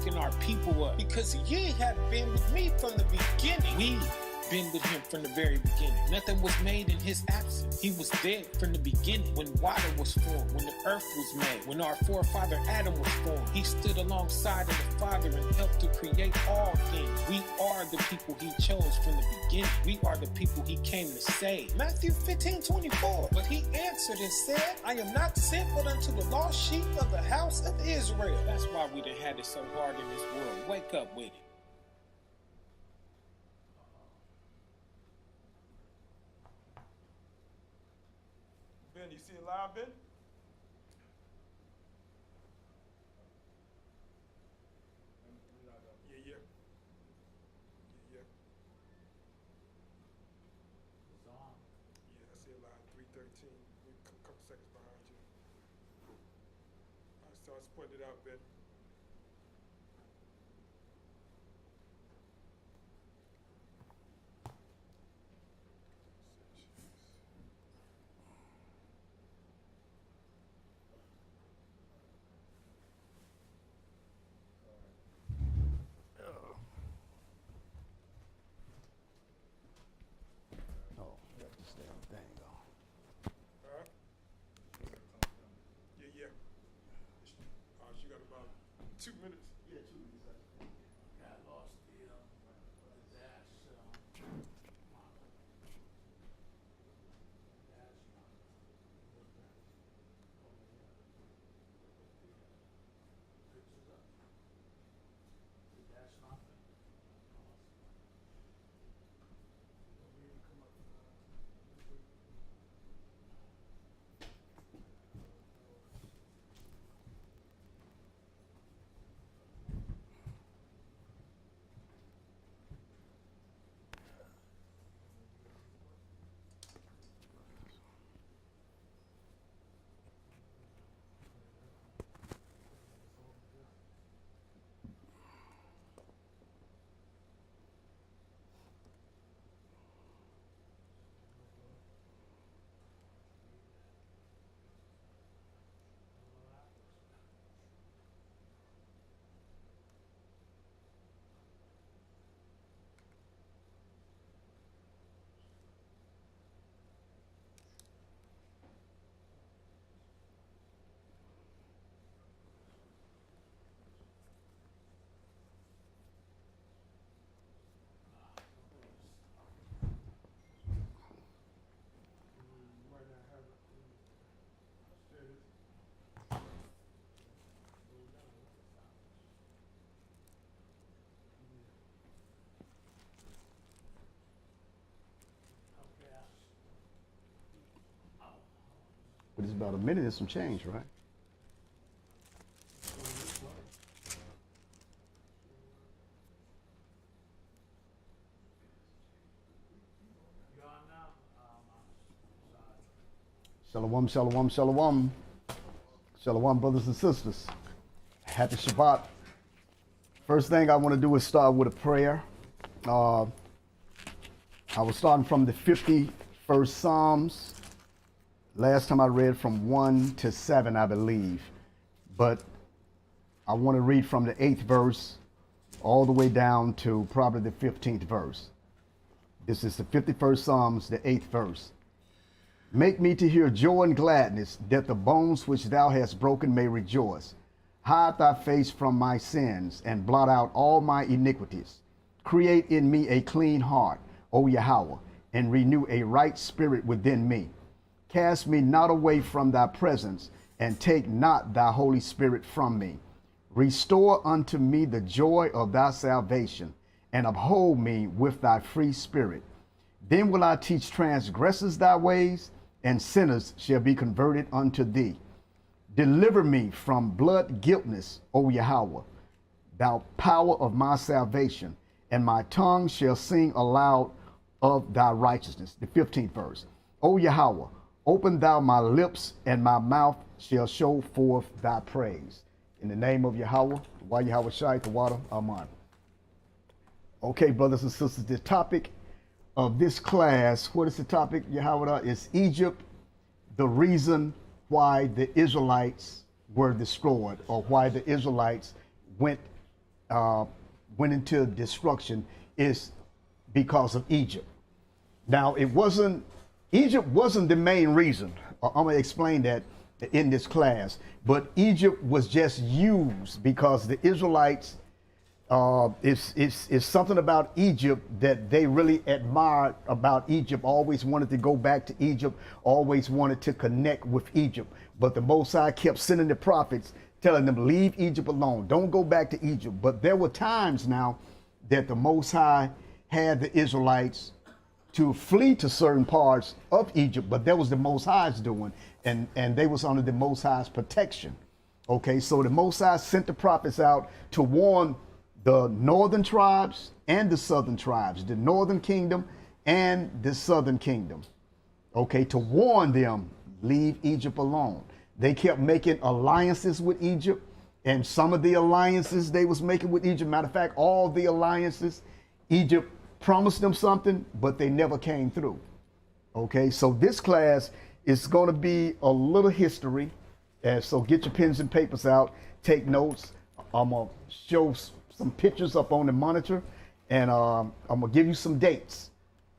waking our people up. Because ye have been with me from the beginning. We've been with him from the very beginning. Nothing was made in his absence. He was dead from the beginning. When water was formed, when the earth was made, when our forefather Adam was formed, he stood alongside of the Father and helped to create all things. We are the people he chose from the beginning. We are the people he came to save. Matthew 15:24. But he answered and said, I am not sent but unto the lost sheep of the house of Israel. That's why we done had it so hard in this world. Wake up with it. Ben, you see it live, Ben? Yeah. Yeah, I see it live, 3:13. We're a couple seconds behind you. All right, so I was pointing it out, Ben. Yeah. You got about 2 minutes. Yeah, 2 minutes. Got lost the dash. But it's about a minute and some change, right? Shalom, shalom, shalom. Shalom, brothers and sisters. Happy Shabbat. First thing I want to do is start with a prayer. I was starting from the 51st Psalms. Last time I read from 1 to 7, I believe. But I want to read from the 8th verse all the way down to probably the 15th verse. This is the 51st Psalms, the 8th verse. Make me to hear joy and gladness, that the bones which thou hast broken may rejoice. Hide thy face from my sins, and blot out all my iniquities. Create in me a clean heart, O Yahweh, and renew a right spirit within me. Cast me not away from thy presence, and take not thy Holy Spirit from me. Restore unto me the joy of thy salvation, and uphold me with thy free spirit. Then will I teach transgressors thy ways, and sinners shall be converted unto thee. Deliver me from blood guiltness, O Yahweh, thou power of my salvation, and my tongue shall sing aloud of thy righteousness. The 15th verse. O Yahweh, open thou my lips, and my mouth shall show forth thy praise. In the name of Yahweh, Yahweh Shai, the water, Amen. Okay, brothers and sisters, the topic of this class, what is the topic, Yahweh? Is Egypt the reason why the Israelites were destroyed, or why the Israelites went went into destruction is because of Egypt. Now, Egypt wasn't the main reason. I'm going to explain that in this class. But Egypt was just used because the Israelites, it's something about Egypt that they really admired about Egypt, always wanted to go back to Egypt, always wanted to connect with Egypt. But the Most High kept sending the prophets, telling them, leave Egypt alone, don't go back to Egypt. But there were times now that the Most High had the Israelites to flee to certain parts of Egypt, but that was the Most High's doing, and they was under the Most High's protection. Okay, so the Most High sent the prophets out to warn the northern tribes and the southern tribes, the northern kingdom and the southern kingdom. Okay, to warn them, leave Egypt alone. They kept making alliances with Egypt, and some of the alliances they was making with Egypt, matter of fact, all the alliances, Egypt promised them something, but they never came through. Okay, so this class is going to be a little history. So get your pens and papers out, take notes. I'm going to show some pictures up on the monitor, and I'm going to give you some dates.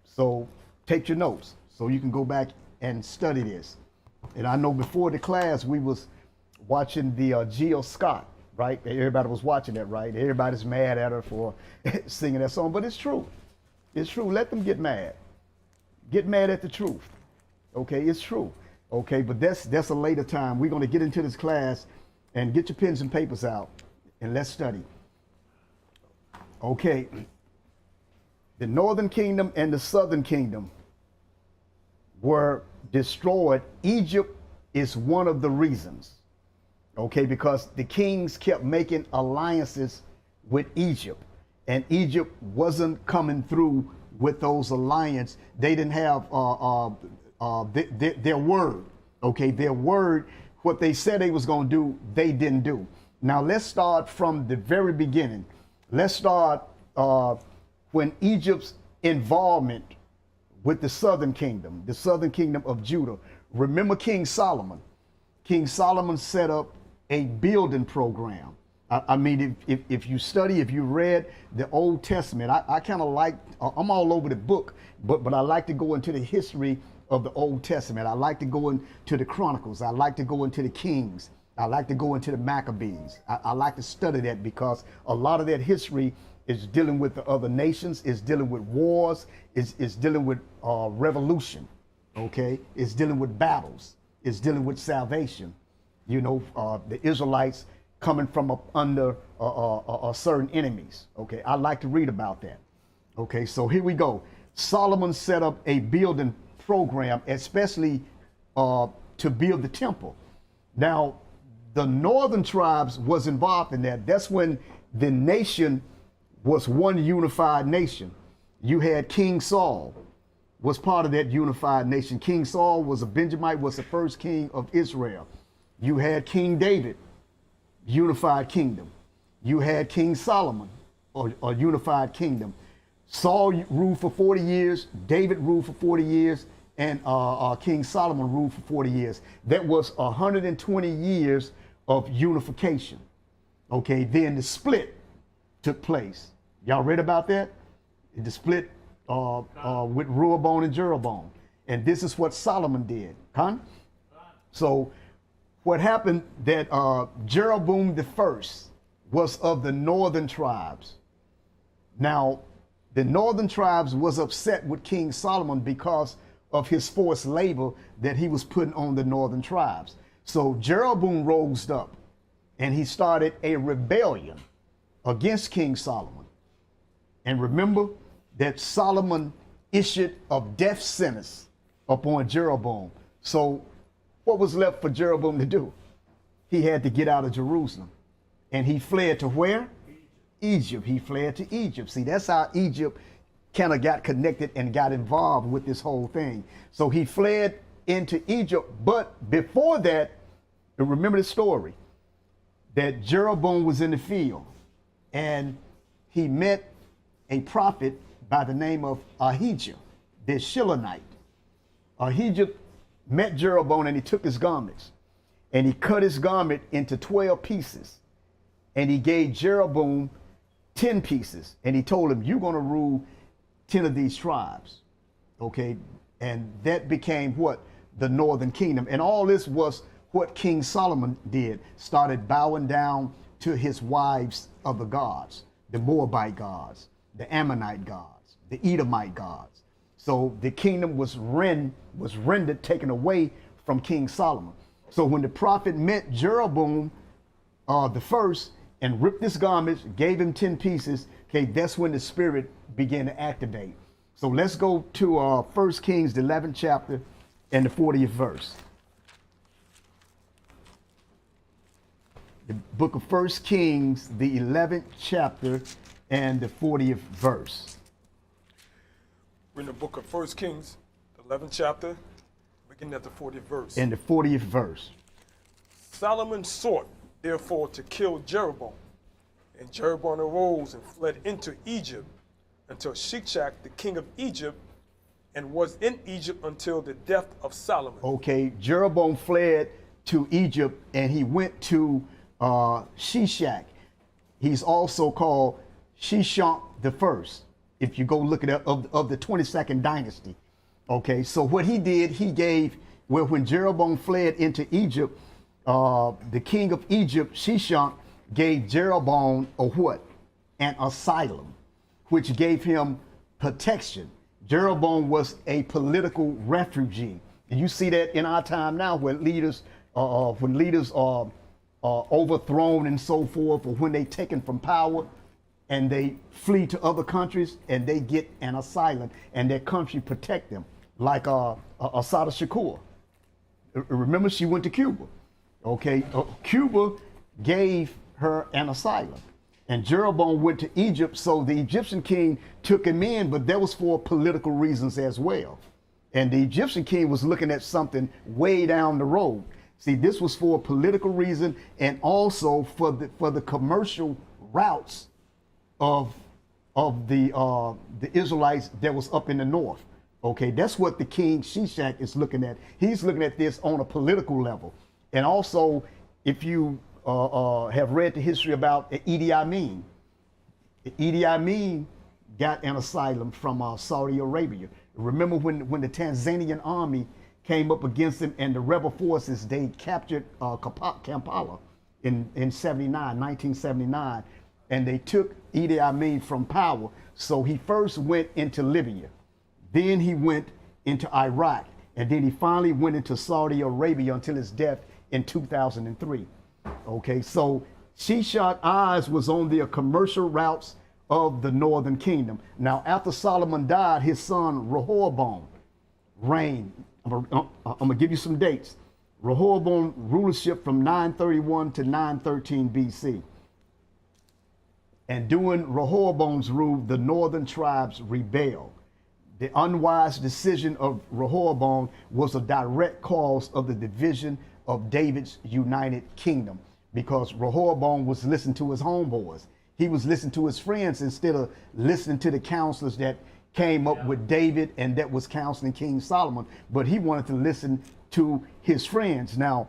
So take your notes so you can go back and study this. And I know before the class, we was watching the Jill Scott, right? Everybody was watching that, right? Everybody's mad at her for singing that song, but it's true. It's true. Let them get mad. Get mad at the truth. Okay, it's true. Okay, but that's a later time. We're going to get into this class and get your pens and papers out and let's study. Okay. The northern kingdom and the southern kingdom were destroyed. Egypt is one of the reasons. Okay, because the kings kept making alliances with Egypt. And Egypt wasn't coming through with those alliances. They didn't have their word. Okay, their word, what they said they was going to do, they didn't do. Now let's start from the very beginning. Let's start when Egypt's involvement with the southern kingdom of Judah. Remember King Solomon. King Solomon set up a building program. I mean, if you study, if you read the Old Testament, I kind of like, I'm all over the book, but I like to go into the history of the Old Testament. I like to go into the Chronicles. I like to go into the Kings. I like to go into the Maccabees. I like to study that because a lot of that history is dealing with the other nations, is dealing with wars, is dealing with revolution, okay? It's dealing with battles. It's dealing with salvation. You know, the Israelites coming from up under certain enemies. Okay, I like to read about that. Okay, so here we go. Solomon set up a building program, especially to build the temple. Now, the northern tribes was involved in that. That's when the nation was one unified nation. You had King Saul was part of that unified nation. King Saul was a Benjamite, was the first king of Israel. You had King David, unified kingdom. You had King Solomon, a unified kingdom. Saul ruled for 40 years, David ruled for 40 years, and King Solomon ruled for 40 years. That was 120 years of unification. Okay, then the split took place. Y'all read about that? The split with Rehoboam and Jeroboam. And this is what Solomon did. So what happened that Jeroboam the first was of the northern tribes. Now, the northern tribes was upset with King Solomon because of his forced labor that he was putting on the northern tribes. So Jeroboam rose up and he started a rebellion against King Solomon. And remember that Solomon issued a death sentence upon Jeroboam. So what was left for Jeroboam to do? He had to get out of Jerusalem. And he fled to where? Egypt. He fled to Egypt. See, that's how Egypt kind of got connected and got involved with this whole thing. So he fled into Egypt. But before that, remember the story that Jeroboam was in the field and he met a prophet by the name of Ahijah, the Shilonite. Ahijah met Jeroboam and he took his garments and he cut his garment into 12 pieces and he gave Jeroboam 10 pieces, and he told him, you're going to rule 10 of these tribes. Okay, and that became what? The northern kingdom. And all this was what King Solomon did, started bowing down to his wives of the gods, the Moabite gods, the Ammonite gods, the Edomite gods. So the kingdom was rendered, taken away from King Solomon. So when the prophet met Jeroboam the first and ripped his garments, gave him 10 pieces, okay, that's when the spirit began to activate. So let's go to 1 Kings, the 11th chapter and the 40th verse. The book of 1 Kings, the 11th chapter and the 40th verse. We're in the book of 1 Kings, the 11th chapter, beginning at the 40th verse. And the 40th verse. Solomon sought, therefore, to kill Jeroboam. And Jeroboam arose and fled into Egypt until Shishak, the king of Egypt, and was in Egypt until the death of Solomon. Okay, Jeroboam fled to Egypt and he went to Shishak. He's also called Shishak the First, if you go look it up, of the 22nd dynasty. Okay, so what he did, he gave, well, when Jeroboam fled into Egypt, the king of Egypt, Shishak, gave Jeroboam a what? An asylum, which gave him protection. Jeroboam was a political refugee. And you see that in our time now where leaders, when leaders are overthrown and so forth, or when they taken from power and they flee to other countries and they get an asylum and their country protect them. Like Assata Shakur. Remember, she went to Cuba. Okay, Cuba gave her an asylum. And Jeroboam went to Egypt, so the Egyptian king took him in, but that was for political reasons as well. And the Egyptian king was looking at something way down the road. See, this was for a political reason and also for the commercial routes of the Israelites that was up in the north. Okay, that's what the king Shishak is looking at. He's looking at this on a political level. And also, if you have read the history about Idi Amin. Idi Amin got an asylum from Saudi Arabia. Remember when the Tanzanian army came up against him and the rebel forces, they captured Kampala in 1979, and they took Idi Amin from power. So he first went into Libya, then he went into Iraq, and then he finally went into Saudi Arabia until his death in 2003. Okay, so Shishak's eyes was on the commercial routes of the northern kingdom. Now, after Solomon died, his son Rehoboam reigned. I'm gonna give you some dates. Rehoboam rulership from 931 to 913 BC. And during Rehoboam's rule, the northern tribes rebelled. The unwise decision of Rehoboam was a direct cause of the division of David's united kingdom, because Rehoboam was listening to his homeboys. He was listening to his friends instead of listening to the counselors that came up with David and that was counseling King Solomon. But he wanted to listen to his friends. Now,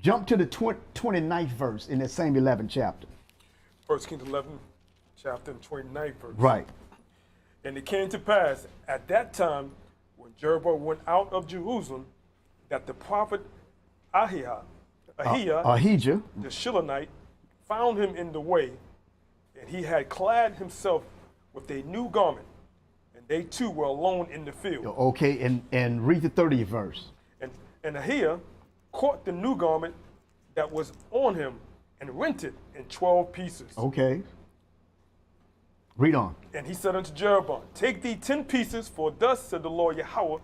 jump to the 29th verse in that same 11th chapter. 1 Kings 11, chapter and 29th verse. Right. And it came to pass at that time, when Jeroboam went out of Jerusalem, that the prophet Ahijah, the Shilonite, found him in the way, and he had clad himself with a new garment, and they two were alone in the field. Okay, and read the 30th verse. And Ahijah caught the new garment that was on him and rent it in 12 pieces. Okay. Read on. And he said unto Jeroboam, take thee 10 pieces, for thus said the Lord Yahweh,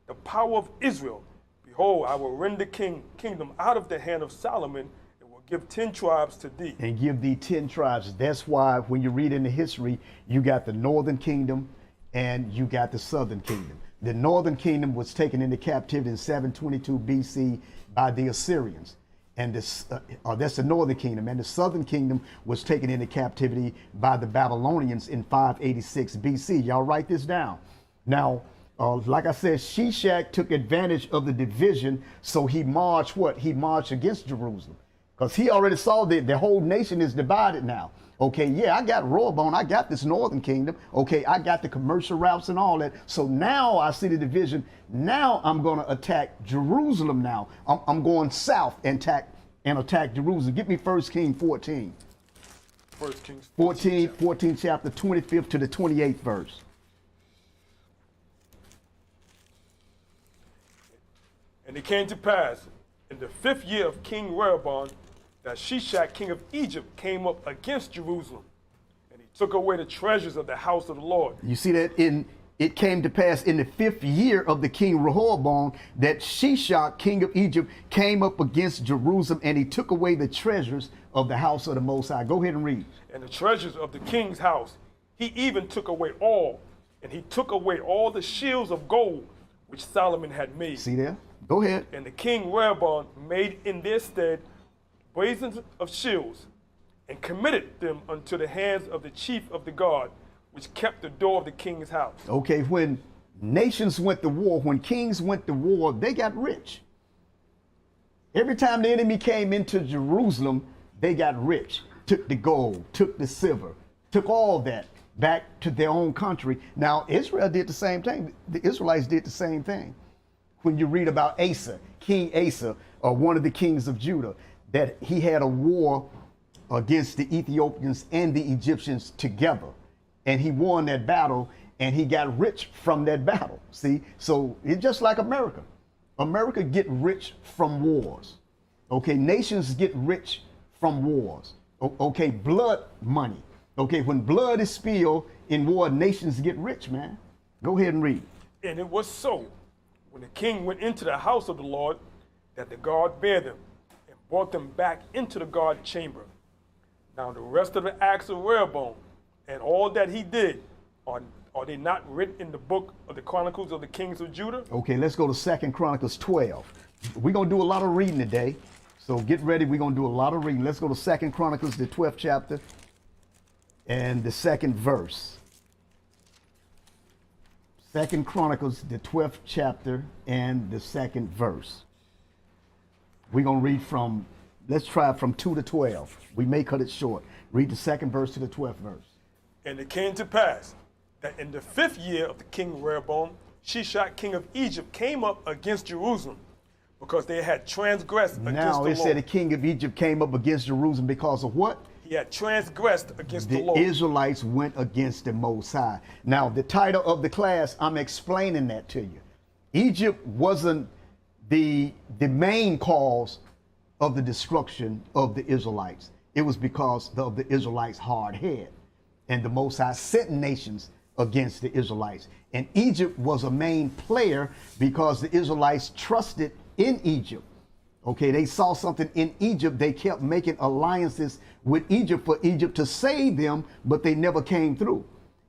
the power of Israel. Behold, I will rend the kingdom out of the hand of Solomon, and will give 10 tribes to thee. And give thee 10 tribes. That's why when you read in the history, you got the northern kingdom and you got the southern kingdom. The northern kingdom was taken into captivity in 722 BC by the Assyrians. And that's the northern kingdom. And the southern kingdom was taken into captivity by the Babylonians in 586 BC. Y'all write this down. Now, like I said, Shishak took advantage of the division, so he marched what? He marched against Jerusalem, because he already saw that the whole nation is divided now. Okay, yeah, I got Rehoboam, I got this northern kingdom. Okay, I got the commercial routes and all that. So now I see the division. Now I'm going to attack Jerusalem now. I'm going south and attack Jerusalem. Give me 1 Kings 14. 1 Kings 14 chapter 25th to the 28th verse. And it came to pass in the 5th year of King Rehoboam that Shishak, king of Egypt, came up against Jerusalem, and he took away the treasures of the house of the Lord. You see that it came to pass in the 5th year of the king Rehoboam that Shishak, king of Egypt, came up against Jerusalem, and he took away the treasures of the house of the Most High. Go ahead and read. And the treasures of the king's house, he even took away all, and he took away all the shields of gold which Solomon had made. See there? Go ahead. And the king Rehoboam made in their stead blazons of shields, and committed them unto the hands of the chief of the guard, which kept the door of the king's house. Okay, when nations went to war, when kings went to war, they got rich. Every time the enemy came into Jerusalem, they got rich. Took the gold, took the silver, took all that back to their own country. Now, Israel did the same thing. The Israelites did the same thing. When you read about Asa, King Asa, or one of the kings of Judah, that he had a war against the Ethiopians and the Egyptians together. And he won that battle, and he got rich from that battle. See, so it's just like America. America get rich from wars. Okay, nations get rich from wars. Okay, blood money. Okay, when blood is spilled in war, nations get rich, man. Go ahead and read. And it was so, when the king went into the house of the Lord, that the guard bare them, and brought them back into the guard chamber. Now the rest of the acts of Rehoboam, and all that he did, are they not written in the book of the Chronicles of the Kings of Judah? Okay, let's go to 2 Chronicles 12. We're going to do a lot of reading today, so get ready. We're going to do a lot of reading. Let's go to 2 Chronicles, the 12th chapter, and the 2nd verse. 2 Chronicles, the 12th chapter, and the 2nd verse. We're going to read from, let's try from 2 to 12. We may cut it short. Read the 2nd verse to the 12th verse. And it came to pass that in the 5th year of the king Rehoboam, Shishak, king of Egypt, came up against Jerusalem, because they had transgressed against the Now Lord. it said the king of Egypt came up against Jerusalem because of what? He had transgressed against the Lord. The Israelites went against the Most High. Now, the title of the class, I'm explaining that to you. Egypt wasn't the main cause of the destruction of the Israelites. It was because of the Israelites' hard head. And the Most High sent nations against the Israelites. And Egypt was a main player because the Israelites trusted in Egypt. Okay, they saw something in Egypt. They kept making alliances with Egypt for Egypt to save them, but they never came through.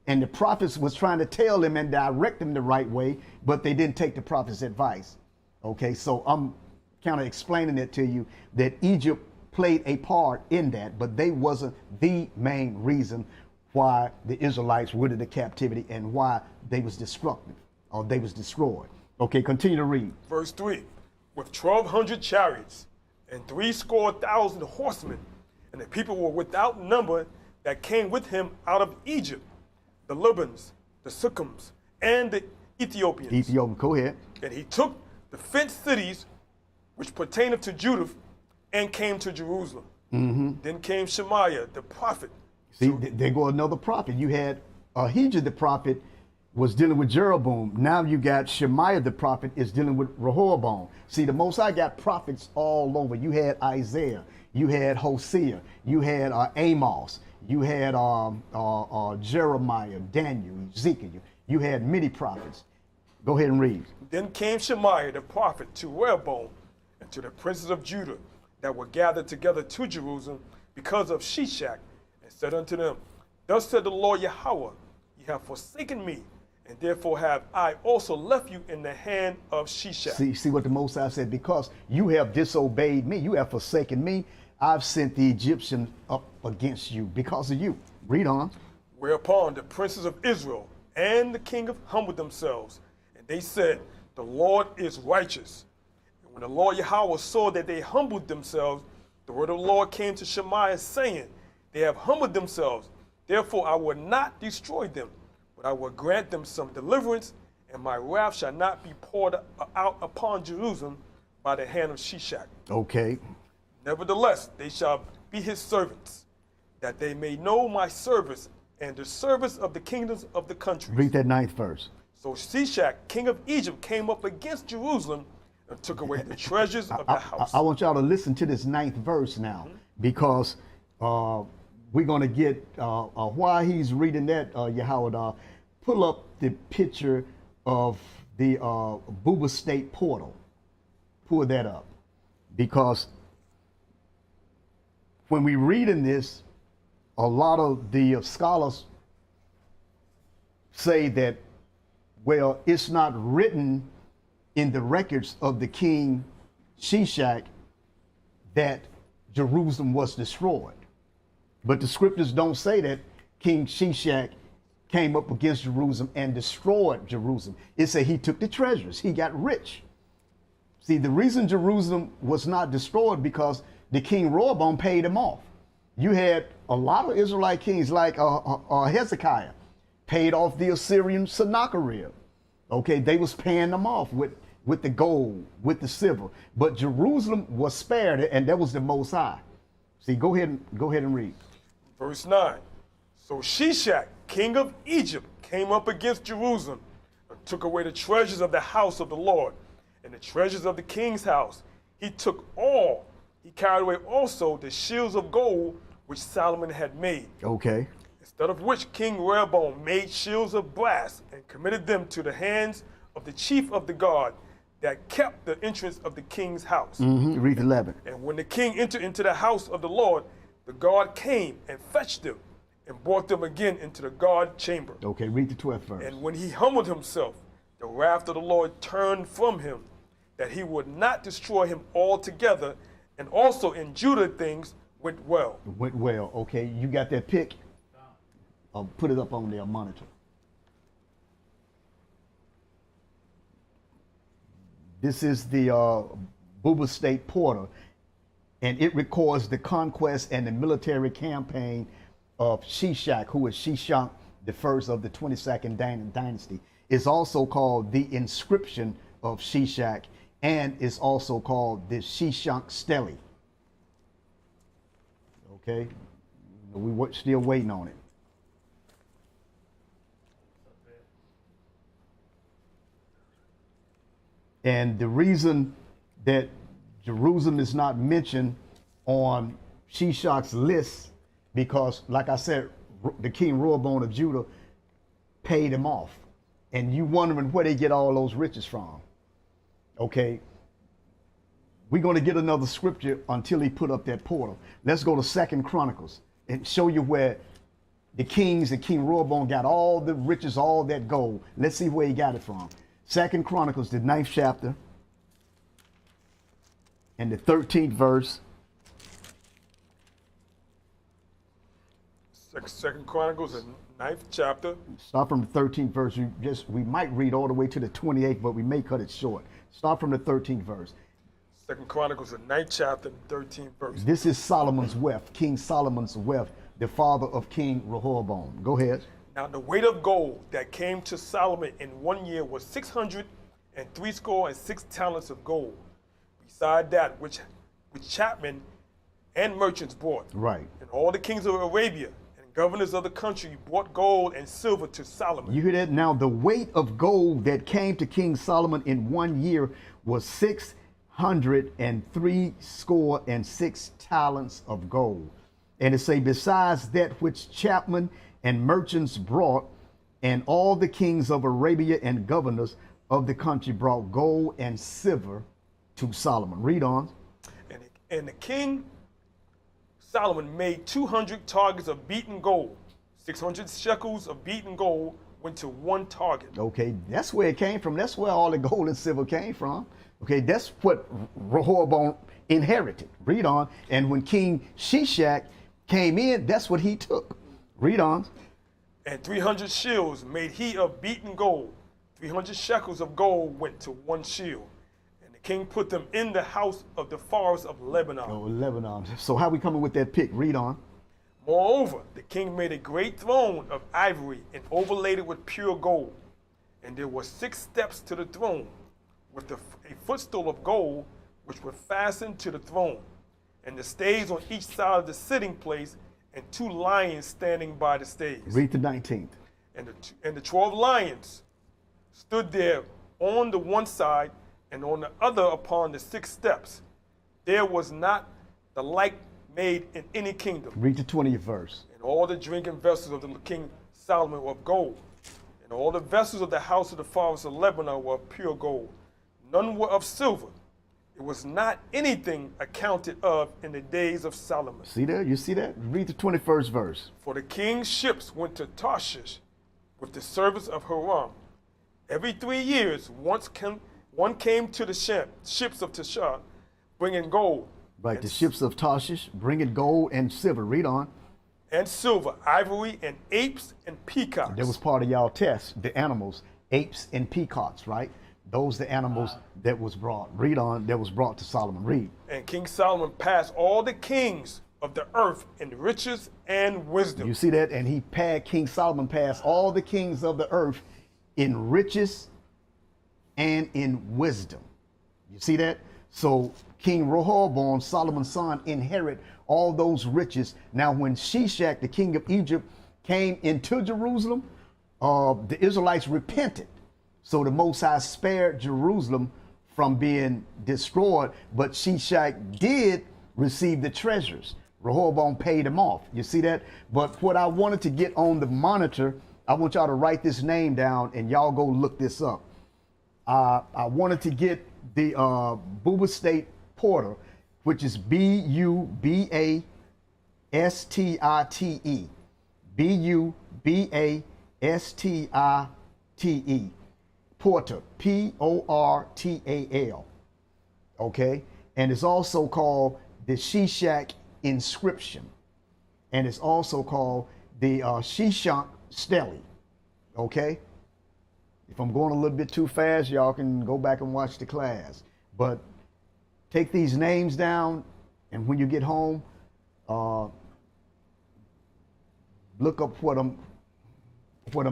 And the prophets was trying to tell them and direct them the right way, but they didn't take the prophets' advice. Okay, so I'm kind of explaining it to you that Egypt played a part in that, but they wasn't the main reason why the Israelites went into captivity and why they was destructive or they was destroyed. Okay, continue to read. Verse 3, with 1,200 chariots and 70,000 horsemen, and the people were without number that came with him out of Egypt, the Libyans, the Sukkums, and the Ethiopians. Ethiopia, go ahead. And he took the fenced cities which pertained to Judah and came to Jerusalem. Then came Shemaiah the prophet. See, there go another prophet. You had Ahijah the prophet was dealing with Jeroboam. Now you got Shemaiah the prophet is dealing with Rehoboam. See, the Most High got prophets all over. You had Isaiah, you had Hosea, you had Amos, you had Jeremiah, Daniel, Ezekiel. You had many prophets. Go ahead and read. Then came Shemaiah the prophet to Rehoboam and to the princes of Judah that were gathered together to Jerusalem because of Shishak, and said unto them, Thus said the Lord Yahweh, ye have forsaken me, and therefore have I also left you in the hand of Shishak. See what the Most High said, because you have disobeyed me, you have forsaken me, I've sent the Egyptians up against you because of you. Read on. Whereupon the princes of Israel and the king humbled themselves, and they said, The Lord is righteous. And when the Lord Yahweh saw that they humbled themselves, the word of the Lord came to Shemaiah, saying, They have humbled themselves. Therefore I will not destroy them, but I will grant them some deliverance, and my wrath shall not be poured out upon Jerusalem by the hand of Shishak. Okay. Nevertheless, they shall be his servants, that they may know my service and the service of the kingdoms of the countries. Read that 9th verse. So Shishak, king of Egypt, came up against Jerusalem and took away the treasures of the house. I want y'all to listen to this 9th verse now, because we're going to get, while he's reading that, Yahweh, pull up the picture of the Buba State portal. Pull that up. Because when we read in this, a lot of the scholars say that, well, it's not written in the records of the king Shishak that Jerusalem was destroyed. But the scriptures don't say that King Shishak came up against Jerusalem and destroyed Jerusalem. It said he took the treasures, he got rich. See, the reason Jerusalem was not destroyed because the king Rehoboam paid him off. You had a lot of Israelite kings like Hezekiah paid off the Assyrian Sennacherib. Okay, they was paying them off with the gold, with the silver. But Jerusalem was spared, and that was the Most High. See, go ahead and read. Verse 9. So Shishak, king of Egypt, came up against Jerusalem and took away the treasures of the house of the Lord and the treasures of the king's house. He took all. He carried away also the shields of gold which Solomon had made. Okay. Instead of which King Rehoboam made shields of brass and committed them to the hands of the chief of the guard that kept the entrance of the king's house. Read 11. And when the king entered into the house of the Lord, the guard came and fetched them and brought them again into the guard chamber. Okay, read the 12th verse. And when he humbled himself, the wrath of the Lord turned from him, that he would not destroy him altogether, and also in Judah things went well. Went well. Okay, you got that pic? Put it up on their monitor. This is the Buba State portal, and it records the conquest and the military campaign of Shishak, who is Shishak the first of the 22nd dynasty. It's also called the inscription of Shishak, and it's also called the Shishak Stele. Okay, we're still waiting on it. And the reason that Jerusalem is not mentioned on Shishak's list, because, like I said, the king Rehoboam of Judah paid him off. And you wondering where they get all those riches from. Okay, we're going to get another scripture until he put up that portal. Let's go to 2 Chronicles and show you where the kings and King Rehoboam got all the riches, all that gold. Let's see where he got it from. 2 Chronicles, the 9th chapter, and the 13th verse. 2 Chronicles, the 9th chapter. Start from the 13th verse. We might read all the way to the 28th, but we may cut it short. Start from the 13th verse. 2 Chronicles, the 9th chapter, 13th verse. This is Solomon's wealth, King Solomon's wealth, the father of King Rehoboam. Go ahead. Now the weight of gold that came to Solomon in 1 year was 666 talents of gold, beside that which chapmen and merchants brought. Right. And all the kings of Arabia and governors of the country brought gold and silver to Solomon. You hear that? Now the weight of gold that came to King Solomon in 1 year was 666 talents of gold. And it say, besides that which chapmen and merchants brought, and all the kings of Arabia and governors of the country brought gold and silver to Solomon. Read on. And the king Solomon made 200 targets of beaten gold. 600 shekels of beaten gold went to one target. Okay, that's where it came from. That's where all the gold and silver came from. Okay, that's what Rehoboam inherited. Read on. And when King Shishak came in, that's what he took. Read on. And 300 shields made he of beaten gold. 300 shekels of gold went to one shield. And the king put them in the house of the forest of Lebanon. Oh, Lebanon. So how we coming with that pick? Read on. Moreover, the king made a great throne of ivory and overlaid it with pure gold. And there were 6 steps to the throne, with a footstool of gold, which were fastened to the throne, and the stays on each side of the sitting place, and 2 lions standing by the stays. Read the 19th. And the 12 lions stood there on the one side and on the other upon the 6 steps. There was not the like made in any kingdom. Read the 20th verse. And all the drinking vessels of the king Solomon were of gold. And all the vessels of the house of the fathers of Lebanon were of pure gold. None were of silver. It was not anything accounted of in the days of Solomon. See there? You see that? Read the 21st verse. For the king's ships went to Tarshish with the servants of Hiram. Every 3 years, one came to the ships of Tarshish, bringing gold. Right, the ships of Tarshish, bringing gold and silver. Read on. And silver, ivory, and apes and peacocks. That was part of y'all test, the animals, apes and peacocks, right? Those the animals that was brought. Read on, that was brought to Solomon. Read. And King Solomon passed all the kings of the earth in riches and wisdom. You see that? And King Solomon passed all the kings of the earth in riches and in wisdom. You see that? So King Rehoboam, Solomon's son, inherit all those riches. Now when Shishak, the king of Egypt, came into Jerusalem, the Israelites repented. So the Most High spared Jerusalem from being destroyed, but Shishak did receive the treasures. Rehoboam paid him off. You see that? But what I wanted to get on the monitor, I want y'all to write this name down and y'all go look this up. I wanted to get the Buba State Porter, which is Bubastite. Bubastite. Portal, Portal. Okay? And it's also called the Shishak inscription. And it's also called the Shishak Stele. Okay? If I'm going a little bit too fast, y'all can go back and watch the class. But take these names down, and when you get home, look up what I'm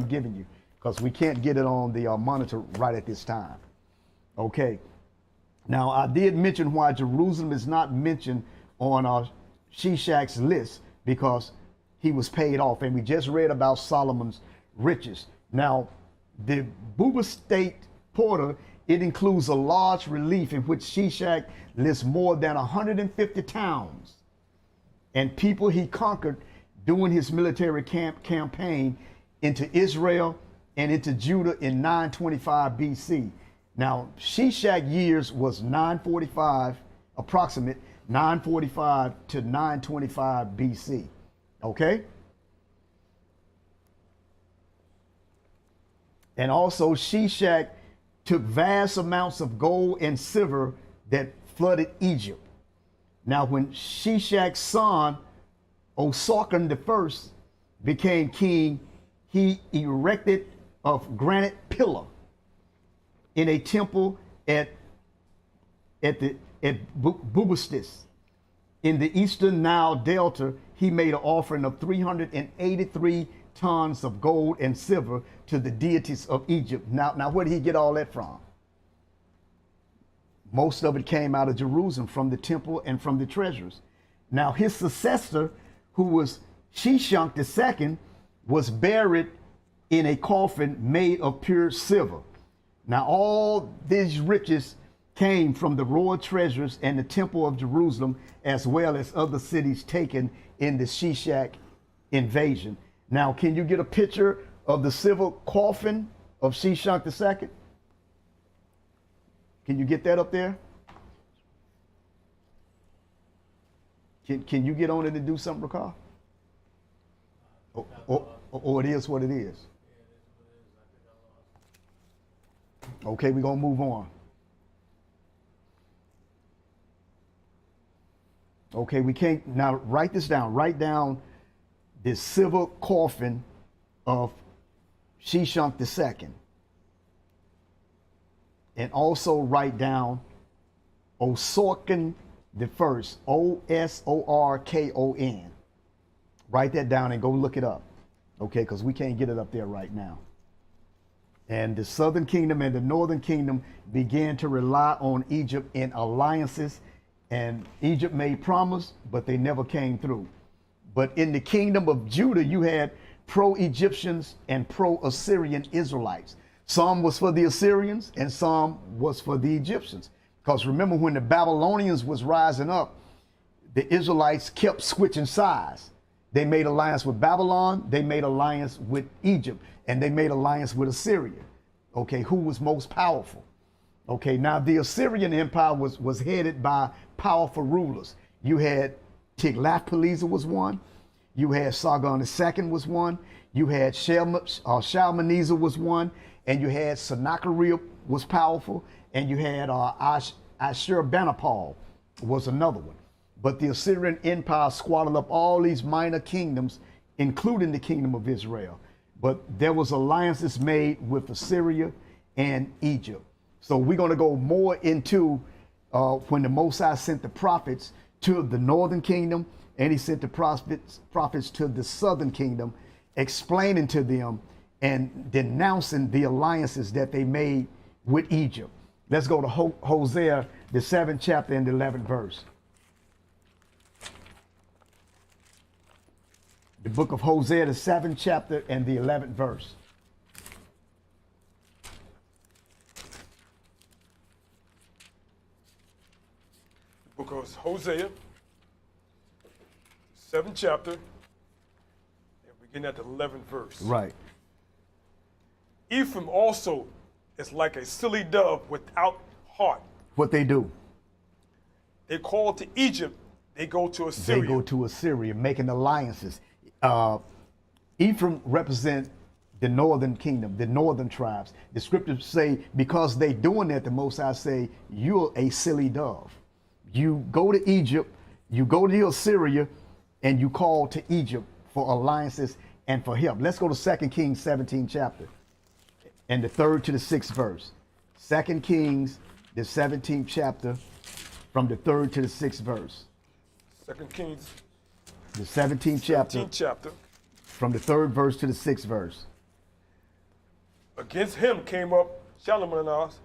giving you, because we can't get it on the monitor right at this time. Okay. Now, I did mention why Jerusalem is not mentioned on Shishak's list, because he was paid off, and we just read about Solomon's riches. Now, the Buba State Porter, it includes a large relief in which Shishak lists more than 150 towns and people he conquered during his military campaign into Israel and into Judah in 925 BC. Now, Shishak years was 945, approximate 945 to 925 BC. Okay? And also, Shishak took vast amounts of gold and silver that flooded Egypt. Now, when Shishak's son, Osarkon I, became king, he erected a granite pillar in a temple at Bubastis. In the eastern Nile Delta, he made an offering of 383 tons of gold and silver to the deities of Egypt. Now, where did he get all that from? Most of it came out of Jerusalem, from the temple and from the treasures. Now, his successor, who was Shishak II, was buried in a coffin made of pure silver. Now, all these riches came from the royal treasures and the temple of Jerusalem, as well as other cities taken in the Shishak invasion. Now, can you get a picture of the silver coffin of Shishak II? Can you get that up there? Can you get on it and do something, Rakar? Or it is what it is? Okay, we're going to move on. Okay, we can't, now write this down. Write down the silver coffin of Shishak II. And also write down Osarkon I, Osorkon. Write that down and go look it up. Okay, because we can't get it up there right now. And the southern kingdom and the northern kingdom began to rely on Egypt in alliances, and Egypt made promise, but they never came through. But in the kingdom of Judah, you had pro-Egyptians and pro-Assyrian Israelites. Some was for the Assyrians and some was for the Egyptians. Because remember, when the Babylonians was rising up, the Israelites kept switching sides. They made alliance with Babylon, they made alliance with Egypt, and they made alliance with Assyria. Okay, who was most powerful? Okay, now the Assyrian Empire was headed by powerful rulers. You had Tiglath-Pileser was one. You had Sargon II was one. You had Shalmaneser was one. And you had Sennacherib was powerful. And you had Ashurbanipal was another one. But the Assyrian Empire squatted up all these minor kingdoms, including the kingdom of Israel. But there was alliances made with Assyria and Egypt. So we're going to go more into when the Most High sent the prophets to the northern kingdom, and he sent the prophets to the southern kingdom, explaining to them and denouncing the alliances that they made with Egypt. Let's go to Hosea, the 7th chapter and the 11th verse. The book of Hosea, the 7th chapter and the 11th verse. The book of Hosea, 7th chapter, and begin at the 11th verse. Right. Ephraim also is like a silly dove without heart. What they do? They call to Egypt, they go to Assyria. They go to Assyria, making alliances. Ephraim represent the northern kingdom, the northern tribes. The scriptures say because they doing that, the Most High say, you're a silly dove. You go to Egypt, you go to Assyria, and you call to Egypt for alliances and for help. Let's go to 2 Kings 17 chapter and the 3rd to the 6th verse. 2 Kings, the 17th chapter, from the 3rd to the 6th verse. 2 Kings, the 17th chapter, from the 3rd verse to the 6th verse. Against him came up Shalmaneser,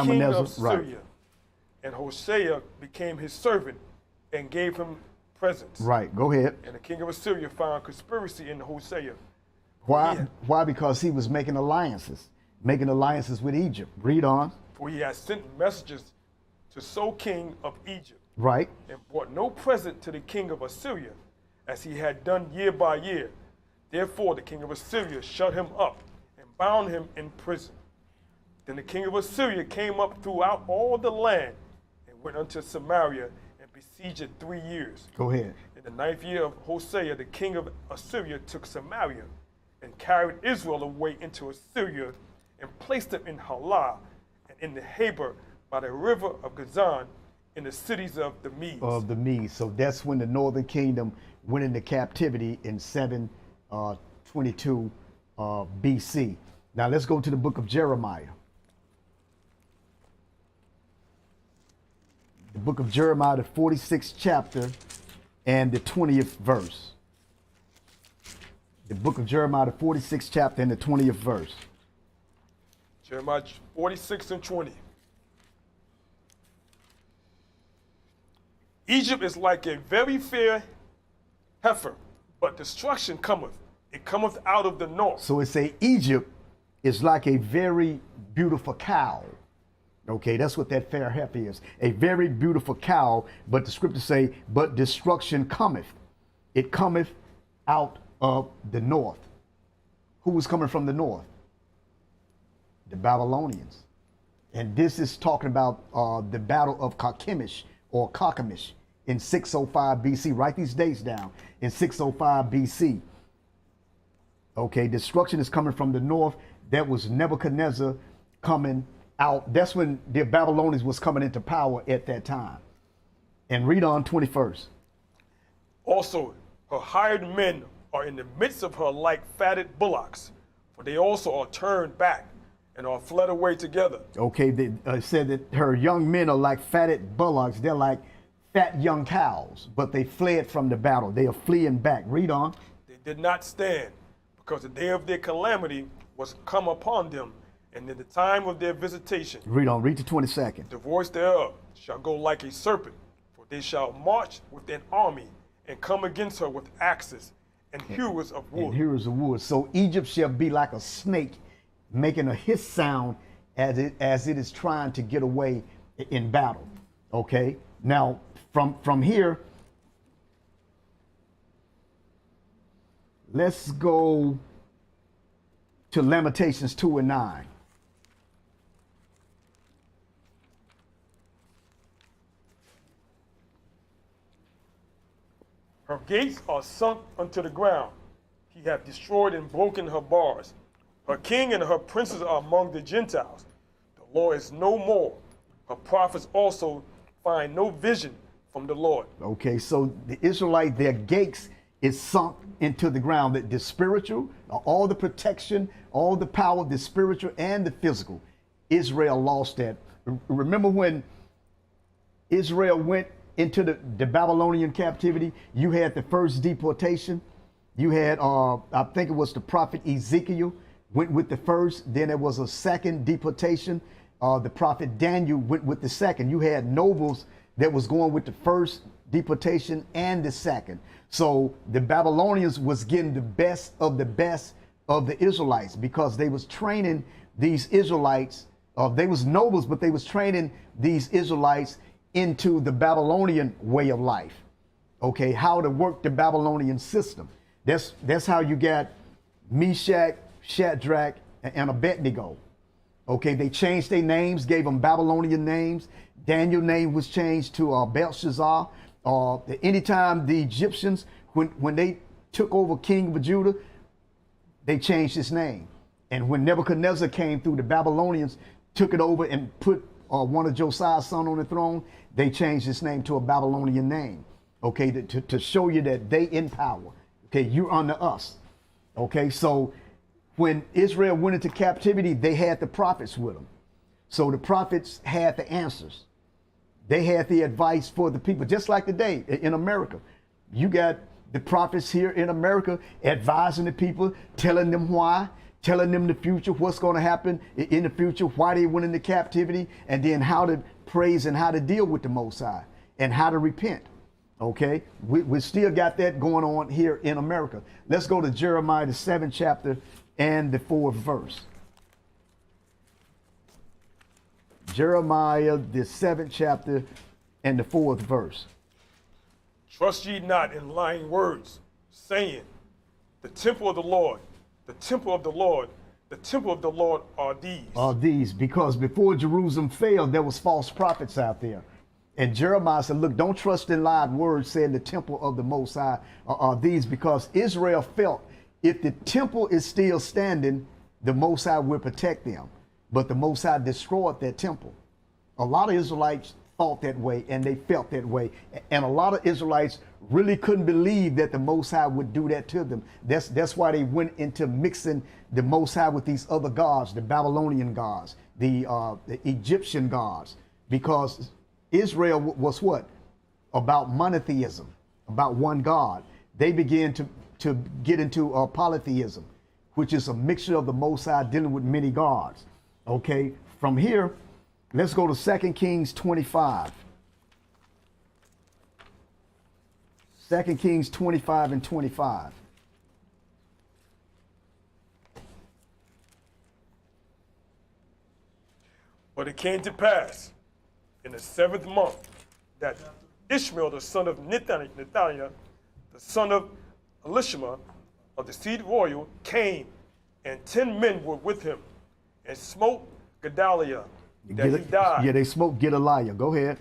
king of Syria, right. And Hosea became his servant and gave him presents. Right, go ahead. And the king of Assyria found conspiracy in Hosea. Why? Why? Because he was making alliances with Egypt. Read on. For he had sent messengers to So king of Egypt. Right. And brought no present to the king of Assyria, as he had done year by year. Therefore the king of Assyria shut him up and bound him in prison. Then the king of Assyria came up throughout all the land and went unto Samaria and besieged it 3 years. Go ahead. In the 9th year of Hosea, the king of Assyria took Samaria and carried Israel away into Assyria and placed them in Halah and in the Habor by the river of Gazan, in the cities of the Medes. So that's when the northern kingdom went into captivity in 722 BC. Now let's go to the book of Jeremiah. The book of Jeremiah, the 46th chapter and the 20th verse. The book of Jeremiah, the 46th chapter and the 20th verse. Jeremiah 46 and 20. Egypt is like a very fair heifer, but destruction cometh. It cometh out of the north. So it say Egypt is like a very beautiful cow. Okay, that's what that fair heifer is. A very beautiful cow, but the scriptures say, but destruction cometh. It cometh out of the north. Who was coming from the north? The Babylonians. And this is talking about the battle of Carchemish or Carchemish in 605 BC. Write these dates down. In 605 BC. Okay, destruction is coming from the north. That was Nebuchadnezzar coming out. That's when the Babylonians was coming into power at that time. And read on 21st. Also, her hired men are in the midst of her like fatted bullocks, for they also are turned back and are fled away together. Okay, they said that her young men are like fatted bullocks. They're like fat young cows, but they fled from the battle. They are fleeing back. Read on. They did not stand, because the day of their calamity was come upon them, and in the time of their visitation. Read on. Read to 22nd. The voice thereof shall go like a serpent, for they shall march with an army, and come against her with axes and hewers of wood. And hewers of wood. So Egypt shall be like a snake, making a hiss sound as it is trying to get away in battle. Okay. Now from here, let's go to Lamentations 2 and 9. Her gates are sunk unto the ground. He hath destroyed and broken her bars. Her king and her princes are among the Gentiles. The Lord is no more. Her prophets also find no vision from the Lord. Okay, so the Israelite, their gates is sunk into the ground. The spiritual, all the protection, all the power, the spiritual and the physical. Israel lost that. Remember when Israel went into the Babylonian captivity, you had the first deportation. You had, I think it was the prophet Ezekiel went with the first. Then there was a second deportation. The prophet Daniel went with the second. You had nobles that was going with the first deportation and the second. So the Babylonians was getting the best of the Israelites, because they was training these Israelites. They was nobles, but they was training these Israelites into the Babylonian way of life. Okay, how to work the Babylonian system. That's how you got Meshach, Shadrach, and Abednego. Okay, they changed their names, gave them Babylonian names. Daniel's name was changed to Belshazzar. Anytime the Egyptians, when they took over king of Judah, they changed his name. And when Nebuchadnezzar came through, the Babylonians took it over and put one of Josiah's son on the throne. They changed his name to a Babylonian name. Okay, to show you that they in power. Okay, you're under us. Okay, so when Israel went into captivity, they had the prophets with them. So the prophets had the answers. They had the advice for the people, just like today in America. You got the prophets here in America advising the people, telling them why, telling them the future, what's going to happen in the future, why they went into captivity, and then how to praise and how to deal with the Most High and how to repent. Okay, we still got that going on here in America. Let's go to Jeremiah, the 7th chapter and the 4th verse. Jeremiah, the 7th chapter and the 4th verse. Trust ye not in lying words, saying, the temple of the Lord, the temple of the Lord, the temple of the Lord are these. Are these, because before Jerusalem fell, there was false prophets out there. And Jeremiah said, look, don't trust in lied words saying the temple of the Most High are these, because Israel felt if the temple is still standing, the Most High will protect them. But the Most High destroyed that temple. A lot of Israelites thought that way and they felt that way. And a lot of Israelites really couldn't believe that the Most High would do that to them. That's why they went into mixing the Most High with these other gods, the Babylonian gods, the Egyptian gods, because Israel was what? About monotheism, about one God. They began to get into polytheism, which is a mixture of the Most High dealing with many gods. Okay, from here, let's go to 2 Kings 25. 2 Kings 25 and 25. But it came to pass in the 7th month that Ishmael, the son of Nethaniah, the son of Elishama, of the seed royal, came, and 10 men were with him, and smote Gedaliah, that he died. Yeah, they smoked Gedaliah. Go ahead.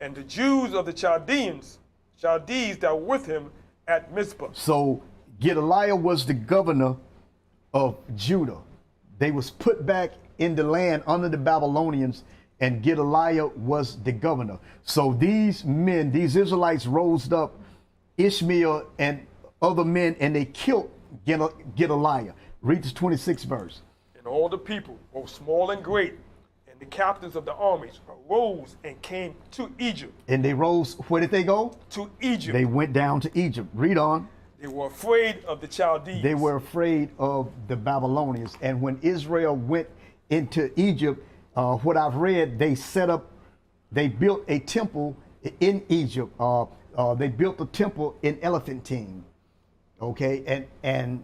And the Jews of the Chaldees that were with him at Mizpah. So Gedaliah was the governor of Judah. They was put back in the land under the Babylonians, and Gedaliah was the governor. So these men, these Israelites rose up, Ishmael and other men, and they killed Gedaliah. Read this 26th verse. And all the people, both small and great, and the captains of the armies arose and came to Egypt. And they rose, where did they go? To Egypt. They went down to Egypt. Read on. They were afraid of the Chaldees. They were afraid of the Babylonians. And when Israel went into Egypt, what I've read, they built a temple in Egypt. They built a temple in Elephantine. Okay, and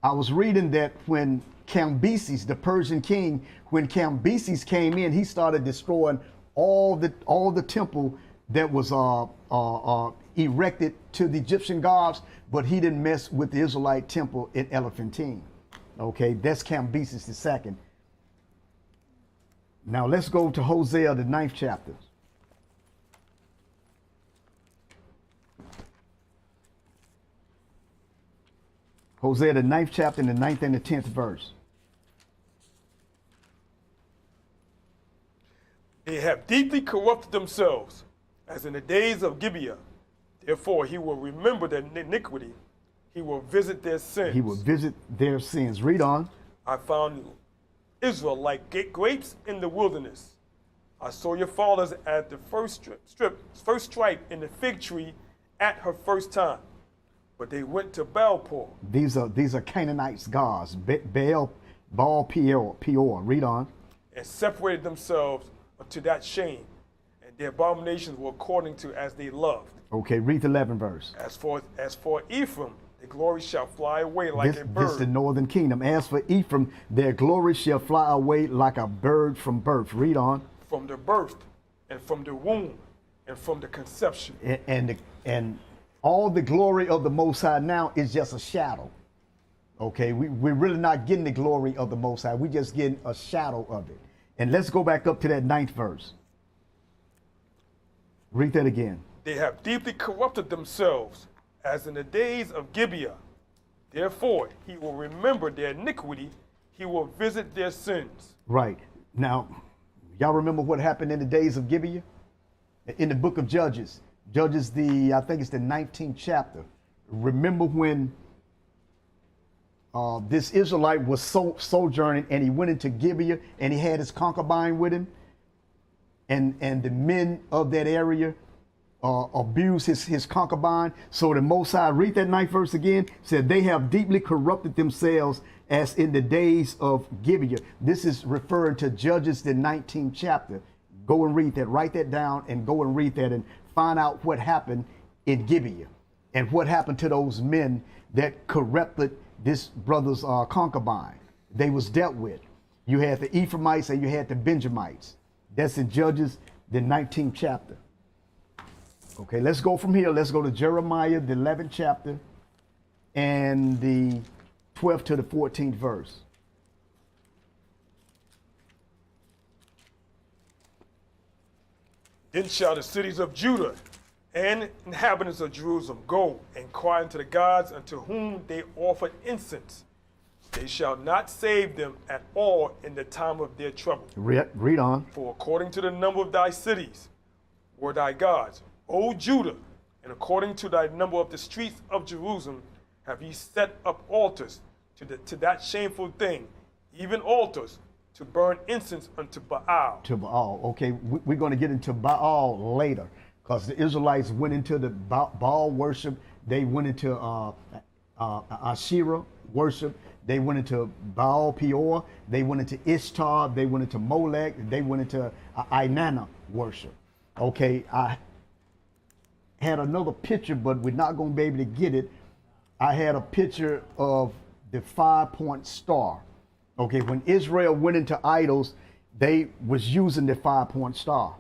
I was reading that when Cambyses, the Persian king, when Cambyses came in, he started destroying all the temple that was erected to the Egyptian gods, but he didn't mess with the Israelite temple in Elephantine. Okay, that's Cambyses II. Now let's go to Hosea, the 9th chapter. Hosea, the 9th chapter, and the 9th and the 10th verse. They have deeply corrupted themselves, as in the days of Gibeah. Therefore, he will remember their iniquity. He will visit their sins. He will visit their sins. Read on. I found Israel like grapes in the wilderness. I saw your fathers at the first stripe in the fig tree at her first time. But they went to Baal-Peor. These are Canaanites gods. Baal-Peor. Read on. And separated themselves unto that shame. And their abominations were according to as they loved. Okay, read the 11th verse. As for Ephraim, their glory shall fly away like a bird. This is the northern kingdom. As for Ephraim, their glory shall fly away like a bird from birth. Read on. From the birth, and from the womb, and from the conception. And all the glory of the Most High now is just a shadow. Okay, we're really not getting the glory of the Most High. We're just getting a shadow of it. And let's go back up to that 9th verse. Read that again. They have deeply corrupted themselves, as in the days of Gibeah. Therefore, he will remember their iniquity. He will visit their sins. Right. Now, y'all remember what happened in the days of Gibeah? In the book of Judges. Judges, I think it's the 19th chapter. Remember when this Israelite was sojourning and he went into Gibeah and he had his concubine with him? And the men of that area abused his concubine. So the Most High, read that 9th verse again, said they have deeply corrupted themselves as in the days of Gibeah. This is referring to Judges, the 19th chapter. Go and read that. Write that down and go and read that and find out what happened in Gibeah and what happened to those men that corrupted this brother's concubine. They was dealt with. You had the Ephraimites and you had the Benjamites. That's in Judges, the 19th chapter. Okay, let's go from here. Let's go to Jeremiah, the 11th chapter, and the 12th to the 14th verse. Then shall the cities of Judah and inhabitants of Jerusalem go and cry unto the gods unto whom they offered incense. They shall not save them at all in the time of their trouble. Read on. For according to the number of thy cities were thy gods, O Judah, and according to thy number of the streets of Jerusalem have ye set up altars to that shameful thing, even altars to burn incense unto Baal. To Baal. Okay, we're going to get into Baal later because the Israelites went into the Baal worship. They went into Asherah worship. They went into Baal-Peor. They went into Ishtar. They went into Molech. They went into Inanna worship. Okay, I had another picture, but we're not going to be able to get it. I had a picture of the 5-point star. Okay, when Israel went into idols, they was using the 5-point star.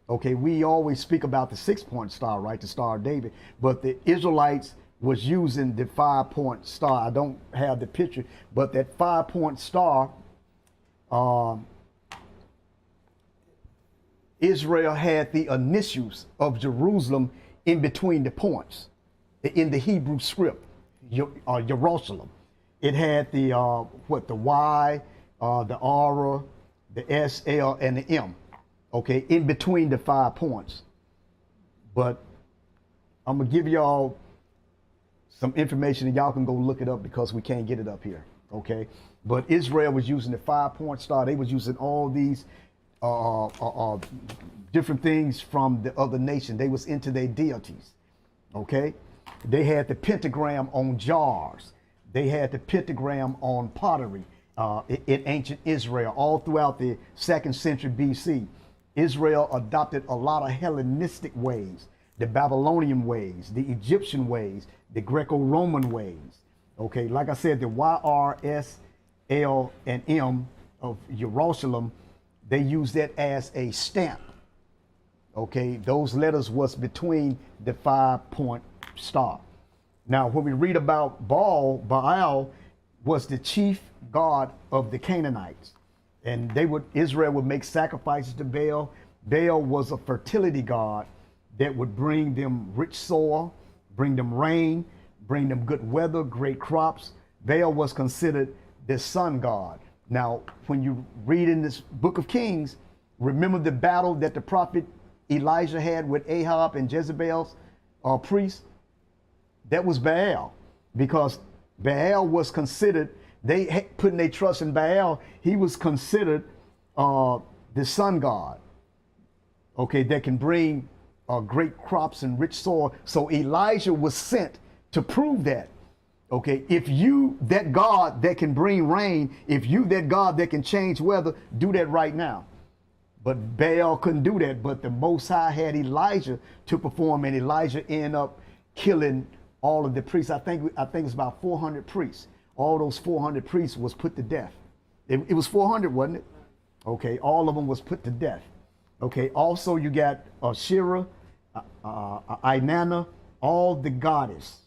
Okay, we always speak about the 6-point star, right? The Star of David. But the Israelites was using the 5-point star. I don't have the picture, but that 5-point star, Israel had the initials of Jerusalem in between the points in the Hebrew script, Jerusalem. It had the the Y, the R, the S, L, and the M. Okay, in between the 5 points. But I'm gonna give y'all some information and y'all can go look it up because we can't get it up here. Okay, but Israel was using the 5-point star. They was using all these different things from the other nation. They was into their deities. Okay, they had the pentagram on jars. They had the pentagram on pottery in ancient Israel. All throughout the 2nd century BC, Israel adopted a lot of Hellenistic ways, the Babylonian ways, the Egyptian ways, the Greco-Roman ways. Okay, like I said, the YRSL and M of Jerusalem, they use that as a stamp. Okay, those letters was between the 5-point star. Now, when we read about Baal was the chief god of the Canaanites, and Israel would make sacrifices to Baal. Baal was a fertility god that would bring them rich soil, bring them rain, bring them good weather, great crops. Baal was considered the sun god. Now, when you read in this book of Kings, remember the battle that the prophet Elijah had with Ahab and Jezebel's priests? That was Baal, because Baal was considered, they putting their trust in Baal. He was considered the sun god, okay, that can bring great crops and rich soil. So Elijah was sent to prove that. Okay, if you, that God that can bring rain, if you, that God that can change weather, do that right now. But Baal couldn't do that. But the Most High had Elijah to perform, and Elijah ended up killing all of the priests. I think it's about 400 priests. All those 400 priests was put to death. It was 400, wasn't it? Okay, all of them was put to death. Okay, also you got Shira, Inanna, all the goddess.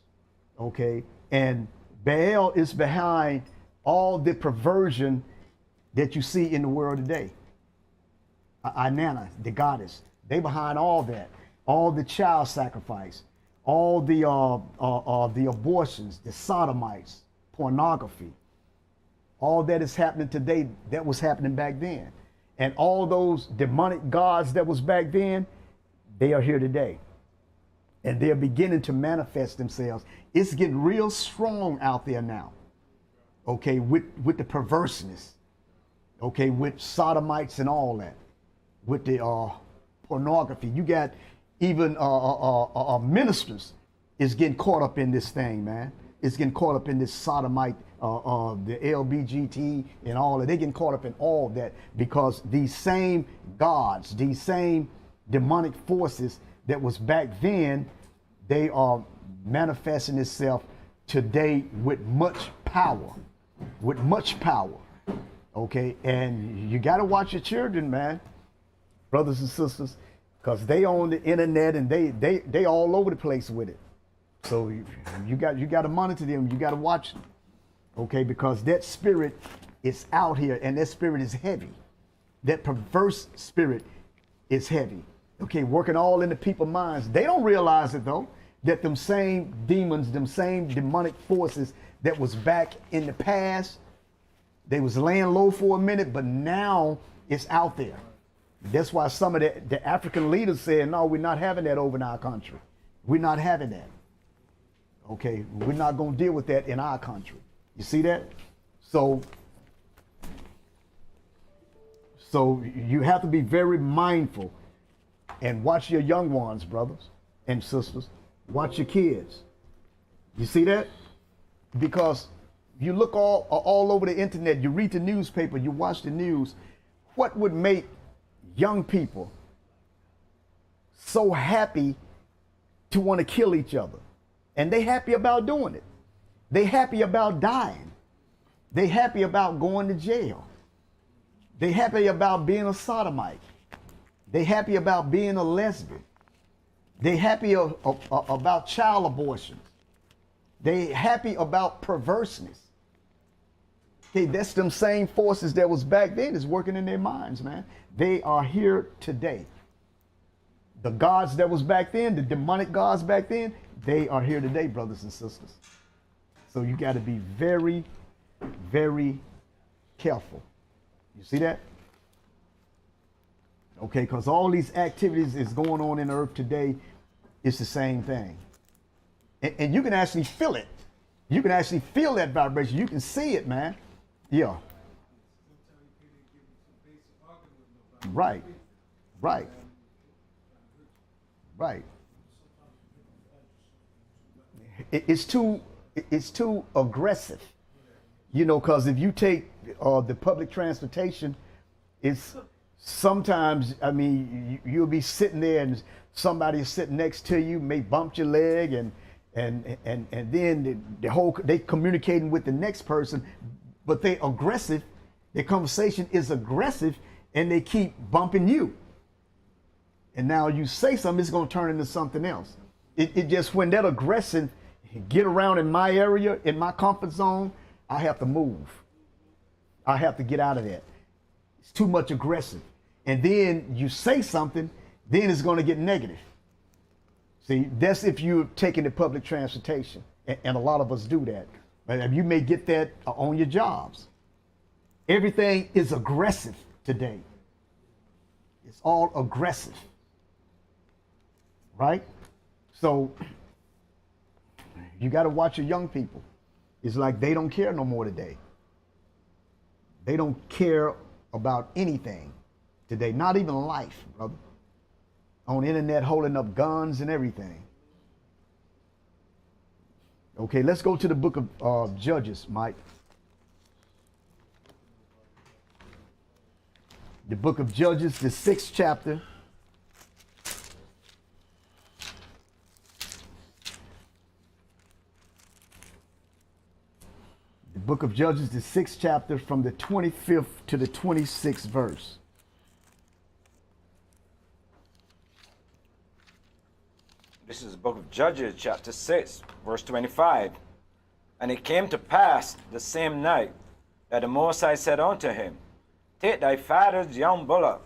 Okay, and Baal is behind all the perversion that you see in the world today. Inanna, the goddess, they behind all that, all the child sacrifice, all the abortions, the sodomites, pornography, all that is happening today. That was happening back then, and all those demonic gods that was back then, they are here today, and they're beginning to manifest themselves. It's getting real strong out there now. Okay, with the perverseness. Okay, with sodomites and all that. With the pornography. You got even ministers is getting caught up in this thing, man. It's getting caught up in this sodomite, the LBGT and all that. They're getting caught up in all that because these same gods, these same demonic forces that was back then, they are manifesting itself today with much power. With much power. Okay, and you got to watch your children, man. Brothers and sisters, because they own the internet and they all over the place with it. So you got to monitor them. You got to watch them, okay? Because that spirit is out here, and that spirit is heavy. That perverse spirit is heavy. Okay, working all in the people's minds. They don't realize it though. That them same demons, them same demonic forces that was back in the past, they was laying low for a minute, but now it's out there. That's why some of the African leaders said, no, we're not having that over in our country. We're not having that. Okay, we're not going to deal with that in our country. You see that? So you have to be very mindful and watch your young ones, brothers and sisters. Watch your kids. You see that? Because you look all over the internet, you read the newspaper, you watch the news. What would make young people so happy to want to kill each other? And they happy about doing it. They happy about dying. They happy about going to jail. They happy about being a sodomite. They happy about being a lesbian. They happy about child abortions. They happy about perverseness. Okay, that's them same forces that was back then is working in their minds, man. They are here today. The gods that was back then, the demonic gods back then, they are here today, brothers and sisters. So you got to be very, very careful. You see that? Okay, because all these activities is going on in the earth today. It's the same thing. And you can actually feel it. You can actually feel that vibration. You can see it, man. Yeah. Right. Right. Right. It's too aggressive, you know, because if you take the public transportation, it's sometimes, I mean, you'll be sitting there and somebody is sitting next to you, may bump your leg, and then they communicating with the next person, but they aggressive. Their conversation is aggressive, and they keep bumping you. And now you say something, it's going to turn into something else. It just, when that aggressive get around in my area, in my comfort zone, I have to move. I have to get out of that. It's too much aggressive. And then you say something, then it's going to get negative. See, that's if you're taking the public transportation. And a lot of us do that. But you may get that on your jobs. Everything is aggressive today. It's all aggressive. Right? So you got to watch your young people. It's like they don't care no more today. They don't care about anything today, not even life, brother. On the internet, holding up guns and everything. Okay, let's go to the book of Judges, Mike. The book of Judges, the 6th chapter. The book of Judges, the 6th chapter, from the 25th to the 26th verse. This is the book of Judges, chapter 6, verse 25. And it came to pass the same night that the Most High said unto him, Take thy father's young bullock,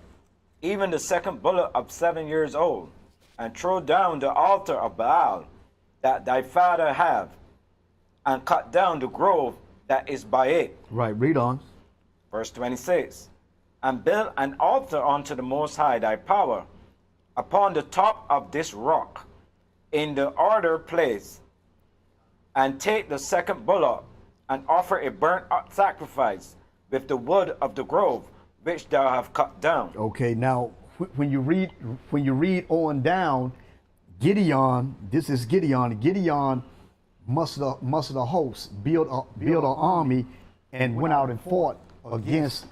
even the second bullock of 7 years old, and throw down the altar of Baal that thy father have, and cut down the grove that is by it. Right, read on. Verse 26. And build an altar unto the Most High thy power upon the top of this rock, in the order place, and take the second bullock, and offer a burnt sacrifice with the wood of the grove which thou have cut down. Okay, now when you read on down, Gideon, this is Gideon. Gideon mustered a host, built an army, and went out and fought against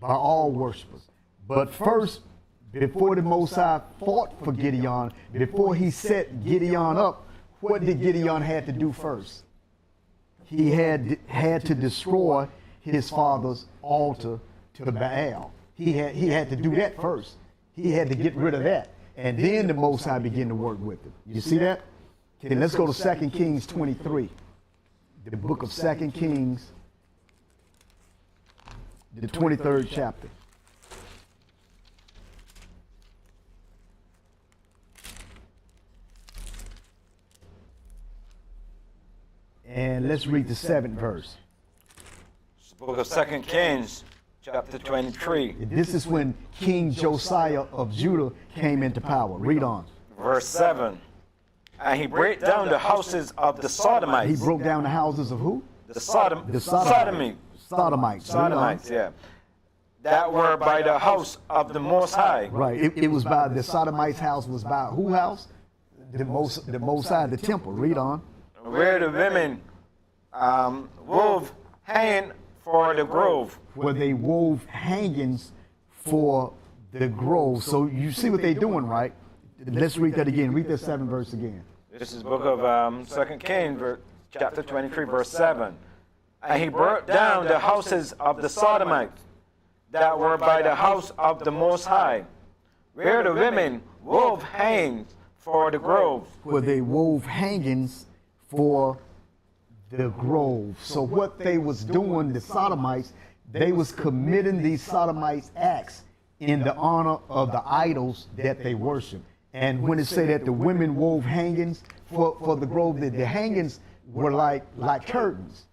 Baal worshipers. But first, before the Most High fought for Gideon, before he set Gideon up, what did Gideon have to do first? He had to destroy his father's altar to Baal. He had to do that first. He had to get rid of that. And then the Most High began to work with him. You see that? Okay, let's go to 2 Kings 23. The book of 2 Kings, the 23rd chapter. And let's read the 7th verse. Book of 2 Kings, chapter 23. This is when King Josiah of Judah came into power. Read on. Verse 7. And he brake down the houses of the Sodomites. He broke down the houses of who? The Sodomites. Sodomites, yeah. That were by the house of the Most High. Right. It was by the Sodomites' house was by who house? The Most High, the temple. Read on. Where the women wove hanging for the grove. Where they wove hangings for the grove. So you see what they're doing, right? Let's read that again. Read that 7th verse again. This is the book of 2 Kings, chapter 23, verse 7. And he burnt down the houses of the Sodomites that were by the house of the Most High, where the women wove hangings for the grove. Where they wove hangings for the grove. So what they was doing, the Sodomites, they was committing these Sodomites acts in the honor of the idols that they worship. And when it say that the women wove hangings for the grove, the hangings were like curtains.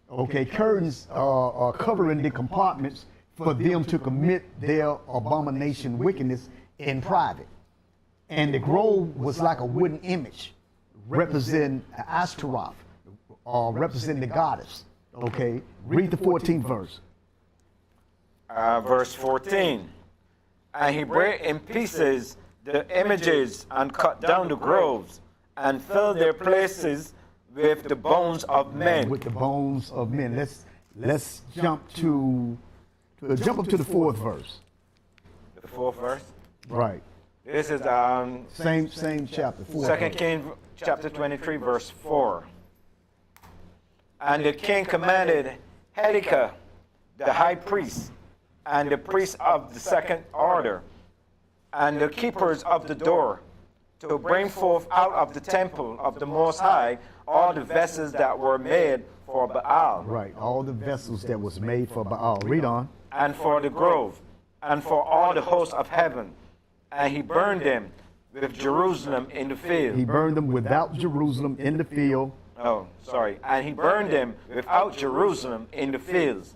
Okay, curtains are covering the compartments for them to commit their abomination wickedness in private. And the grove was like a wooden image representing Ashtaroth, representing the goddess. Okay, read the 14th verse. Verse 14. And he brake in pieces the images and cut down the groves and filled their places with the bones of men. With the bones of men. Let's jump up to the 4th verse. The 4th verse. Right. This is same chapter. 2 Kings chapter 23 verse 4. And the king commanded H.O.D.C, the high priest, and the priests of the second order, and the keepers of the door, to bring forth out of the temple of the Most High all the vessels that were made for Baal. Right, all the vessels that was made for Baal. Read on. And for the grove, and for all the hosts of heaven. And he burned them with Jerusalem in the field. He burned them without Jerusalem in the field. Oh, sorry. And he burned them without Jerusalem in the fields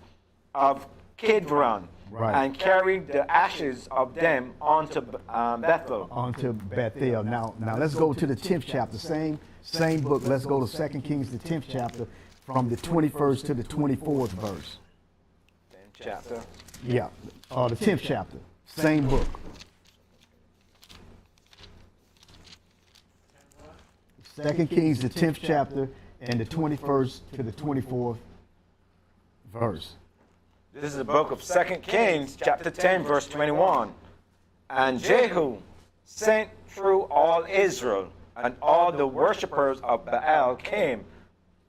of Kidron. Right. And carried the ashes of them onto Bethel. Onto Bethel. Now let's go to the 10th chapter. Same book. Let's go to 2 Kings, the 10th chapter, from the 21st to the 24th verse. 10th chapter. Yeah, the 10th chapter. Same book. 2 Kings, the 10th chapter, and the 21st to the 24th verse. This is the book of 2 Kings, chapter 10, verse 21. And Jehu sent through all Israel, and all the worshippers of Baal came,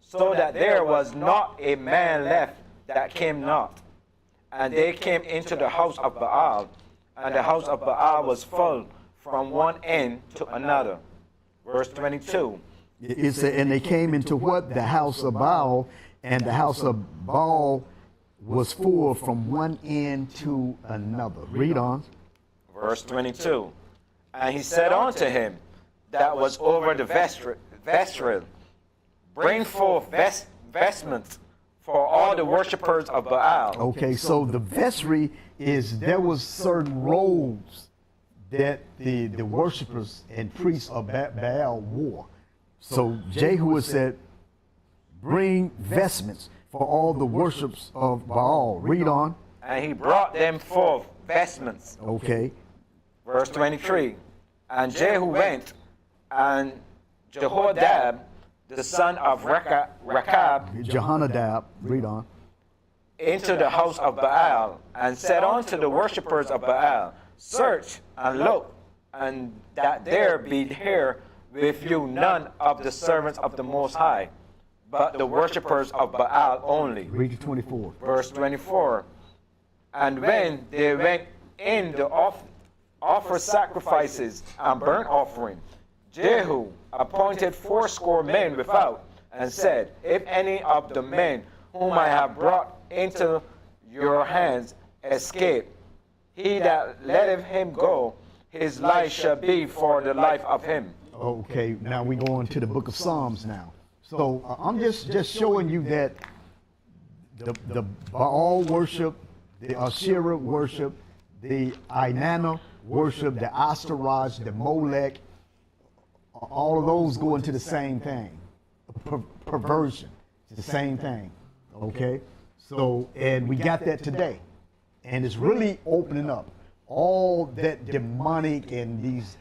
so that there was not a man left that came not. And they came into the house of Baal, and the house of Baal was full from one end to another. Verse 22. It said, and they came into what? The house of Baal, and the house of Baal was full from one end to another. Read on. Verse 22. And he said unto him that was over the vestry, bring forth vestments for all the worshippers of Baal. Okay, so the vestry is, there was certain robes that the worshippers and priests of Baal wore. So Jehu said, bring vestments for all the worships of Baal. Read on. And he brought them forth vestments. Okay. Verse 23. And Jehu went, and Jehoiada, the son of Rechab, Jehonadab, read on, into the house of Baal, and said unto the worshippers of Baal, search and look, and that there be here with you none of the servants of the Most High, but the worshippers of Baal only. Read to 24. Verse 24. And when they went in to offer sacrifices and burnt offering, Jehu appointed 80 men without, and said, if any of the men whom I have brought into your hands escape, he that letteth him go, his life shall be for the life of him. Okay, now we go into the book of Psalms now. So I'm just showing you that the Baal worship, the Asherah worship, the Inanna worship, the Ashtoreth, the Molech, all of those go into the same thing. Perversion, it's the same thing. Okay, so and we got that today, and it's really opening up all that demonic and these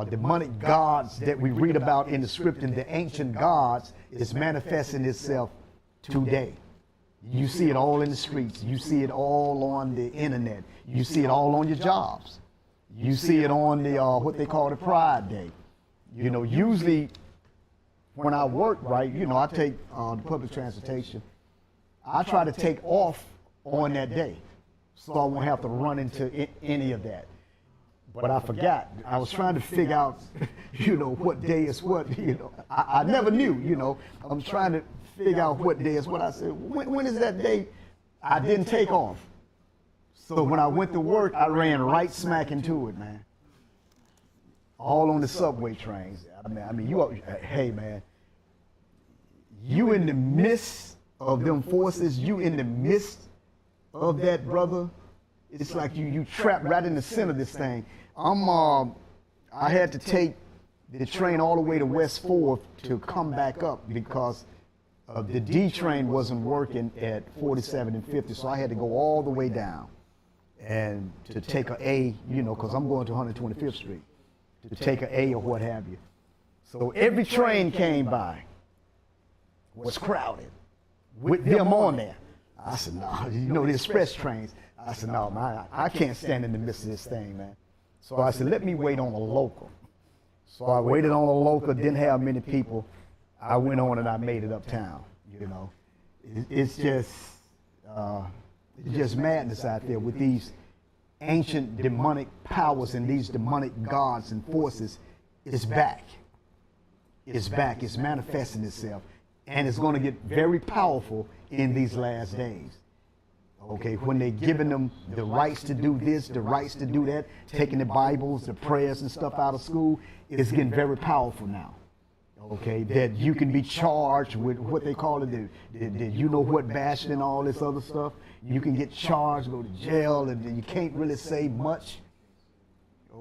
demonic gods that we read about in the script, and the ancient gods is manifesting itself today. You see it all in the streets. You see it all on the internet. You see it all on your jobs. You see it on the what they call the Pride Day. You know, usually when I work, right, you know, I take the public transportation. I try to take off on that day so I won't have to run into any of that. But I forgot. I was trying to figure out, you know, what day is what, you know. I never knew, you know. I'm trying to figure out what day is what. I said, when is that day? I didn't take off. So when I went to work, I ran right smack into it, man. All on the subway trains. I mean, hey, man. You in the midst of them forces, you in the midst of that, brother. It's like you trapped right in the center of this thing. I had to take the train all the way to West 4th to come back up because the D train wasn't working at 47 and 50, so I had to go all the way down and to take a, you know, because I'm going to 125th Street, to take a or what have you. So every train came by was crowded with them on there. I said, no, you know, the express trains. I said, no, man, I can't stand in the midst of this thing, man. So I said, let me wait on a local. So I waited on a local, didn't have many people. I went on and I made it uptown, you know. It's just madness out there with these ancient demonic powers and these demonic gods and forces. It's back. It's back. It's manifesting itself. And it's going to get very powerful in these last days. Okay, when they're giving them the rights to do this, the rights to do that, taking the Bibles, the prayers and stuff out of school, it's getting very powerful now. Okay, that you can be charged with what they call it, the you know what bashing and all this other stuff. You can get charged, go to jail, and you can't really say much.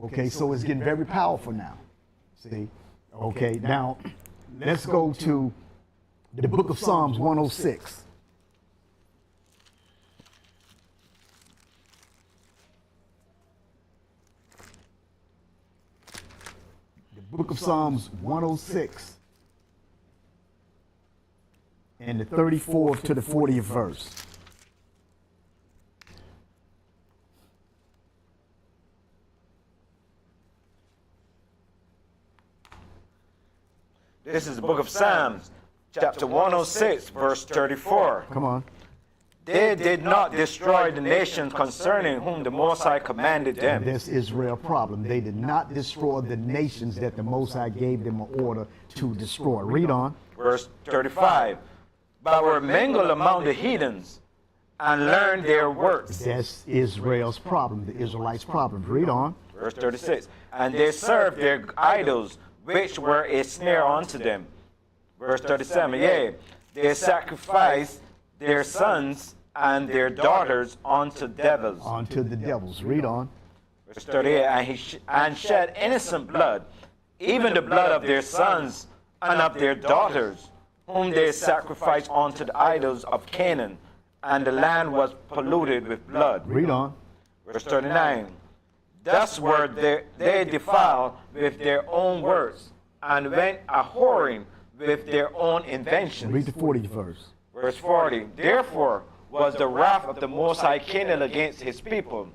Okay, so it's getting very powerful now. See? Okay, now let's go to the book of Psalms 106. The book of Psalms 106 and the 34th to the 40th verse. This is the book of Psalms, chapter 106, verse 34. Come on. They did not destroy the nations concerning whom the Most High commanded them. This Israel problem. They did not destroy the nations that the Most High gave them an order to destroy. Read on. Verse 35. But were mingled among the heathens and learned their works. That's Israel's problem, the Israelites' problem. Read on. Verse 36. And they served their idols, which were a snare unto them. Verse 37. Yea, they sacrificed their sons and their daughters unto devils. Unto the devils. Read on. Verse 38. And shed innocent blood, even the blood of their sons and of their daughters, whom they sacrificed unto the idols of Canaan, and the land was polluted with blood. Read on. Verse 39. Thus were they defiled with their own words, and went a-whoring with their own inventions. Read the 40th verse. Verse 40. Therefore was the wrath of the Most High kindled against his people,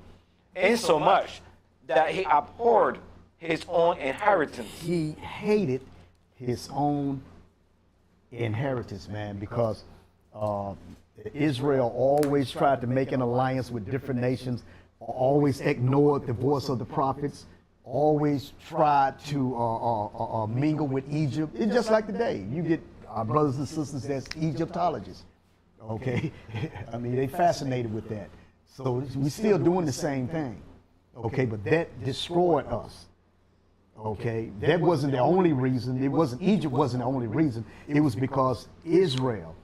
insomuch that he abhorred his own inheritance. He hated his own inheritance, man, because Israel always tried to make an alliance with different nations, always ignored the voice of the prophets, always tried to mingle with Egypt. It's just like today. You get our brothers and sisters that's Egyptologists, okay? I mean, they fascinated with that. So we're still doing the same thing, okay? But that destroyed us, okay? That wasn't the only reason. Egypt wasn't the only reason. It was because Israel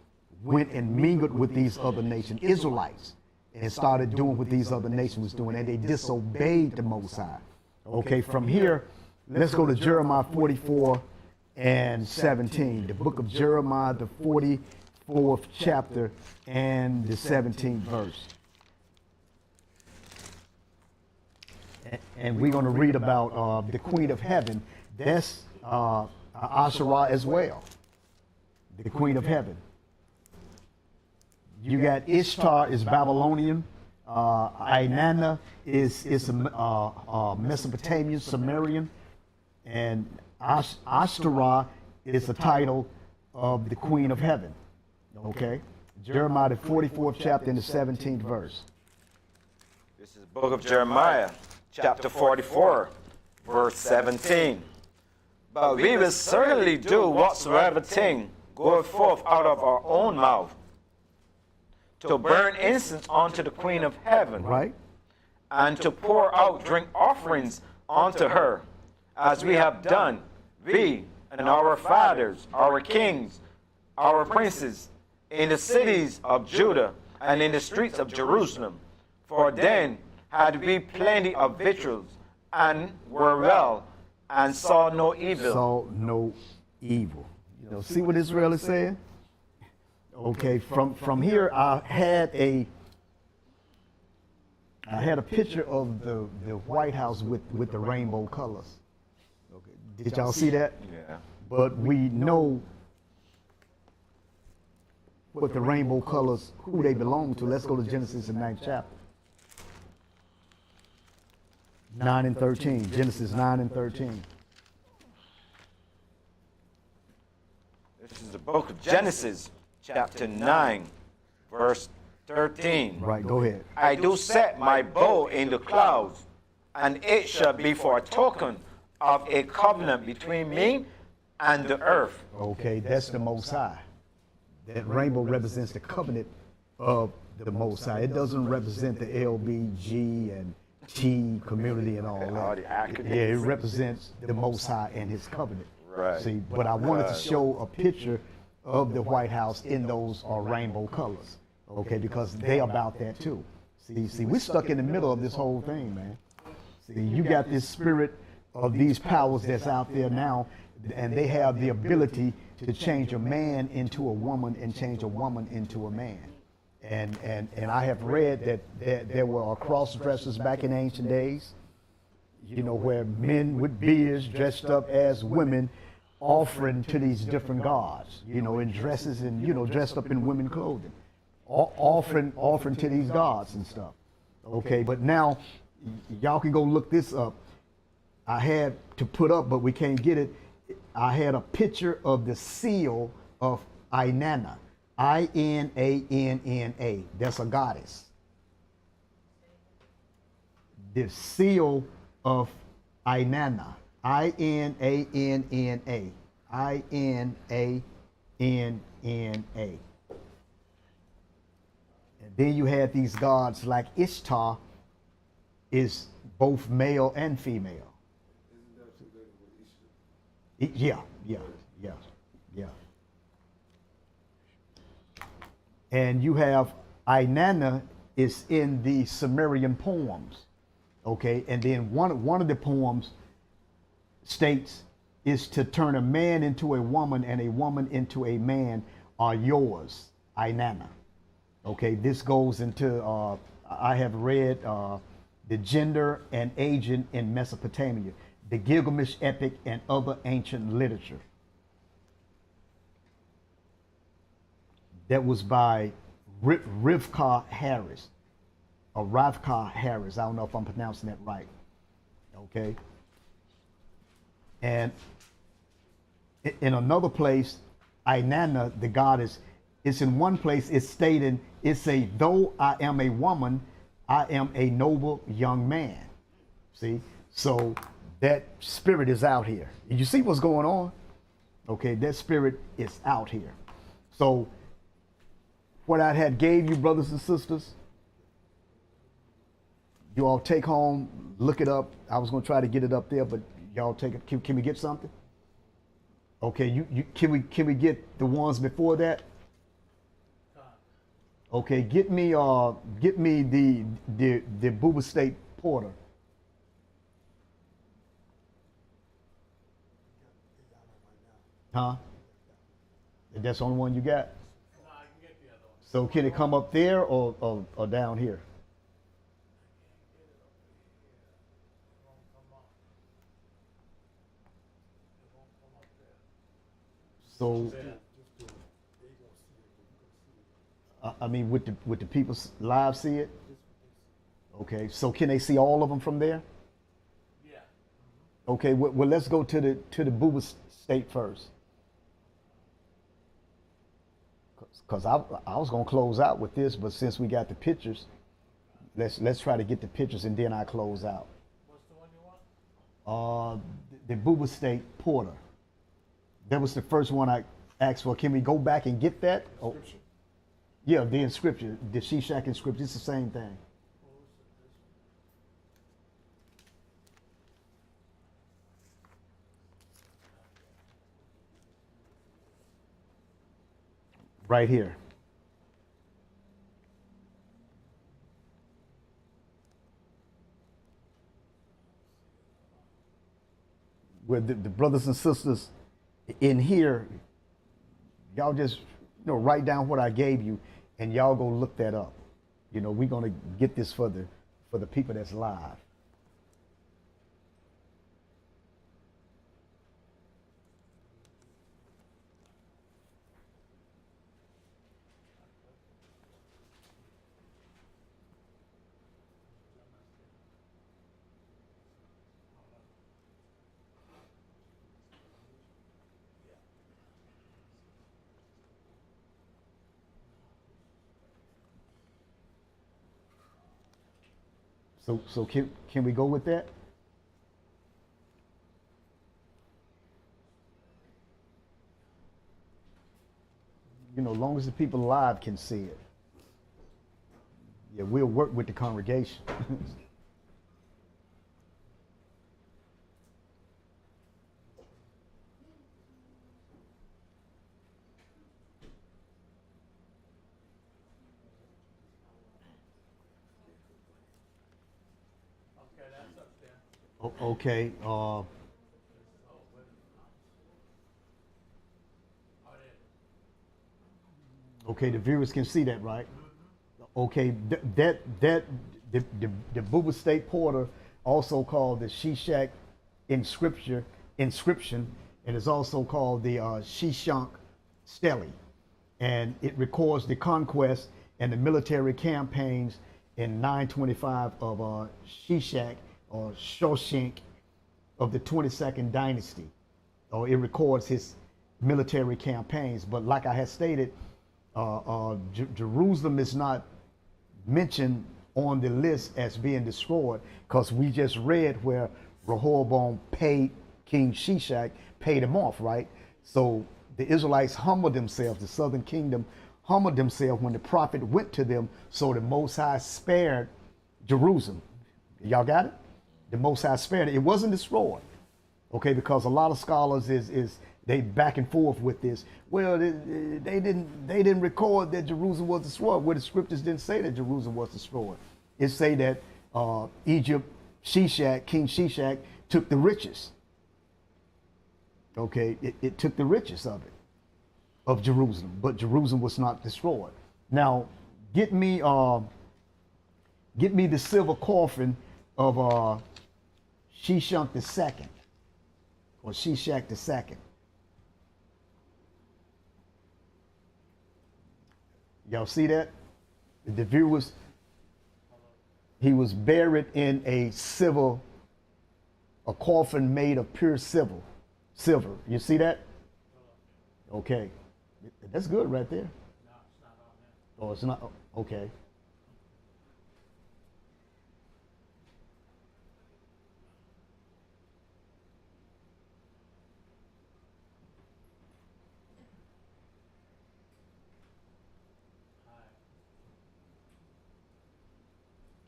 went and mingled with these other nations, Israelites, and started doing what these other nations was doing, and they disobeyed the Most High. Okay, from here, let's go to Jeremiah 44 and 17. The book of Jeremiah, the 44th chapter and the 17th verse. And we're going to read about the Queen of Heaven. That's Asherah as well, the Queen of Heaven. You got Ishtar is Babylonian. Inanna is Mesopotamian, Sumerian. And Ashtoreth is the title of the Queen of Heaven. Okay? Jeremiah, the 44th chapter and the 17th verse. This is the book of Jeremiah, chapter 44, verse 17. But we will certainly do whatsoever thing goeth forth out of our own mouth, to burn incense unto the Queen of Heaven, Right? and to pour out drink offerings unto her, as we have done, we and our fathers, our kings, our princes, in the cities of Judah and in the streets of Jerusalem. For then had we plenty of victuals, and were well, and saw no evil. Saw no evil. You know, see what Israel is saying? Okay, from here I had a picture of the White House with the rainbow colors. Okay. Did y'all see that? Yeah. But we know what the rainbow colors, who they belong to. Let's go to Genesis, the 9th chapter. 9 and 13. Genesis 9 and 13. This is the book of Genesis, chapter 9, verse 13. Right, go ahead. I do set my bow in the clouds, and it shall be for a token of a covenant between me and the earth. Okay, that's the Most High. That rainbow represents the covenant of the Most High. It doesn't represent the LBG and T community and all All the that. acronyms. Yeah, it represents the Most High and His covenant. Right. See, but I wanted to show a picture of the White House in those rainbow colors. Okay, because they about that too. See, we're stuck in the middle of this whole thing, man. See, you got this spirit of these powers that's out there now, and they have the ability to change a man into a woman and change a woman into a man. And I have read that there were cross dressers back in ancient days, you know, where men with beards dressed up as women offering to these different gods, you know, in dresses and, you know, dressed up in women clothing, offering to these gods and stuff. Okay, but now y'all can go look this up. I had to put up, but we can't get it. I had a picture of the seal of Inanna. Inanna. That's a goddess. The seal of Inanna. Inanna. Inanna. And then you had these gods like Ishtar is both male and female. Yeah. And you have Inanna is in the Sumerian poems, okay? And then one of the poems states is to turn a man into a woman and a woman into a man are yours, Inanna. Okay, this goes into, I have read the gender and aging in Mesopotamia, the Gilgamesh epic and other ancient literature. That was by Rivka Harris, or Rivka Harris. I don't know if I'm pronouncing that right. Okay. And in another place, Inanna, the goddess, it's in one place, it's stating, it's a, though I am a woman, I am a noble young man. See? So that spirit is out here. You see what's going on? Okay, that spirit is out here. So what I had gave you, brothers and sisters, you all take home, look it up. I was going to try to get it up there, but y'all take it. Can we get something? Okay, can we get the ones before that? Okay, get me the Booba State Porter. Huh? That's the only one you got? No, I can get the other one. So can it come up there or down here? So, I mean, would the people live see it? Okay, so can they see all of them from there? Yeah. Okay, well let's go to the Booba State first. Because I was gonna close out with this, but since we got the pictures, let's try to get the pictures and then I close out. What's the one you want? The Booba State Porter. That was the first one I asked for. Can we go back and get that? Oh, yeah, the inscription, the Shishak inscription, it's the same thing. Right here. where the brothers and sisters in here, y'all just write down what I gave you, and y'all go look that up. We're gonna get this for the people that's live. So can we go with that? Long as the people live can see it. Yeah, we'll work with the congregation. Okay, that's up there. Okay. Okay, the viewers can see that, right? Okay, the Buba State Porter, also called the Shishak inscription, and is also called the Shishak Stele, and it records the conquest and the military campaigns in 925 of Shishak or Shoshenq of the 22nd dynasty. Or it records his military campaigns, but like I had stated, Jerusalem is not mentioned on the list as being destroyed, because we just read where Rehoboam paid King Shishak, paid him off, right? So the Israelites humbled themselves, the southern kingdom humbled themselves when the prophet went to them, so the Most High spared Jerusalem. Y'all got it? The Most High spared it. It wasn't destroyed, okay? Because a lot of scholars they back and forth with this. Well, they didn't record that Jerusalem was destroyed. Well, the scriptures didn't say that Jerusalem was destroyed. It say that Egypt, King Shishak took the riches. Okay, it took the riches of Jerusalem, but Jerusalem was not destroyed. Now, get me the silver coffin of Shishak II, or Shishak II. Y'all see that? The viewers, he was buried in a coffin made of pure silver. You see that? Okay. That's good right there. No, it's not on there. Oh, it's not? Okay.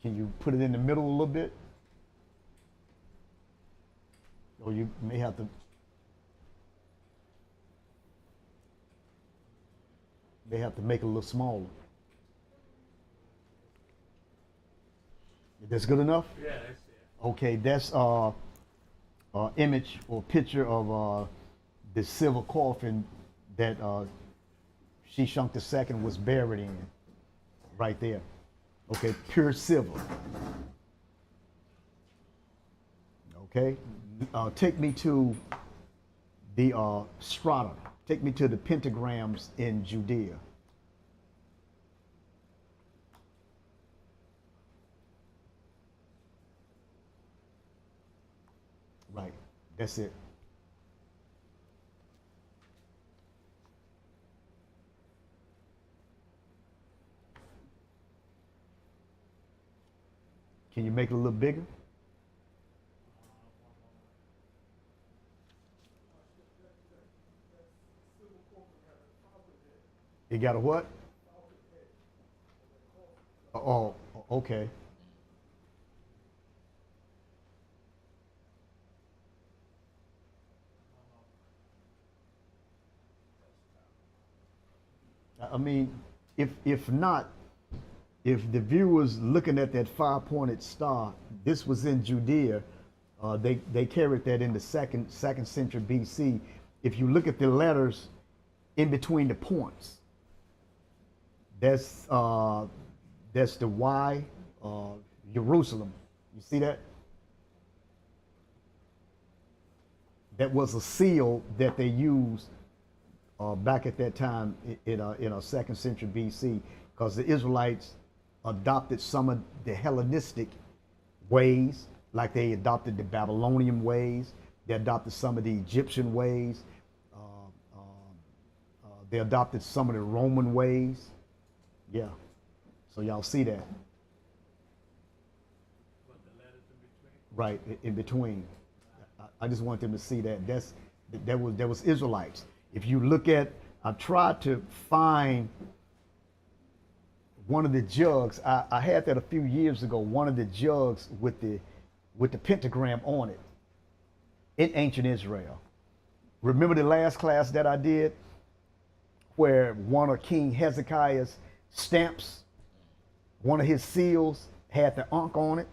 Can you put it in the middle a little bit? Or you may have to make it a little smaller. That's good enough? Yeah, that's it. Okay, that's image or picture of the silver coffin that Shishak II was buried in, right there. Okay, pure silver. Okay, take me to the strata. Take me to the pentagrams in Judea. Right, that's it. Can you make it a little bigger? You got a what? Oh, okay. I mean, if not, if the viewers looking at that 5-pointed star, this was in Judea, They carried that in the second century BC. If you look at the letters in between the points, that's the Y, Jerusalem. You see that? That was a seal that they used back at that time in a second century BC, because the Israelites adopted some of the Hellenistic ways, like they adopted the Babylonian ways, they adopted some of the Egyptian ways, they adopted some of the Roman ways. Yeah, so y'all see that. But the letters in between. Right, in between. I just want them to see that. That was Israelites. If you look at, I tried to find one of the jugs. I had that a few years ago. One of the jugs with the pentagram on it in ancient Israel. Remember the last class that I did, where one of King Hezekiah's stamps, one of his seals had the Ankh on it,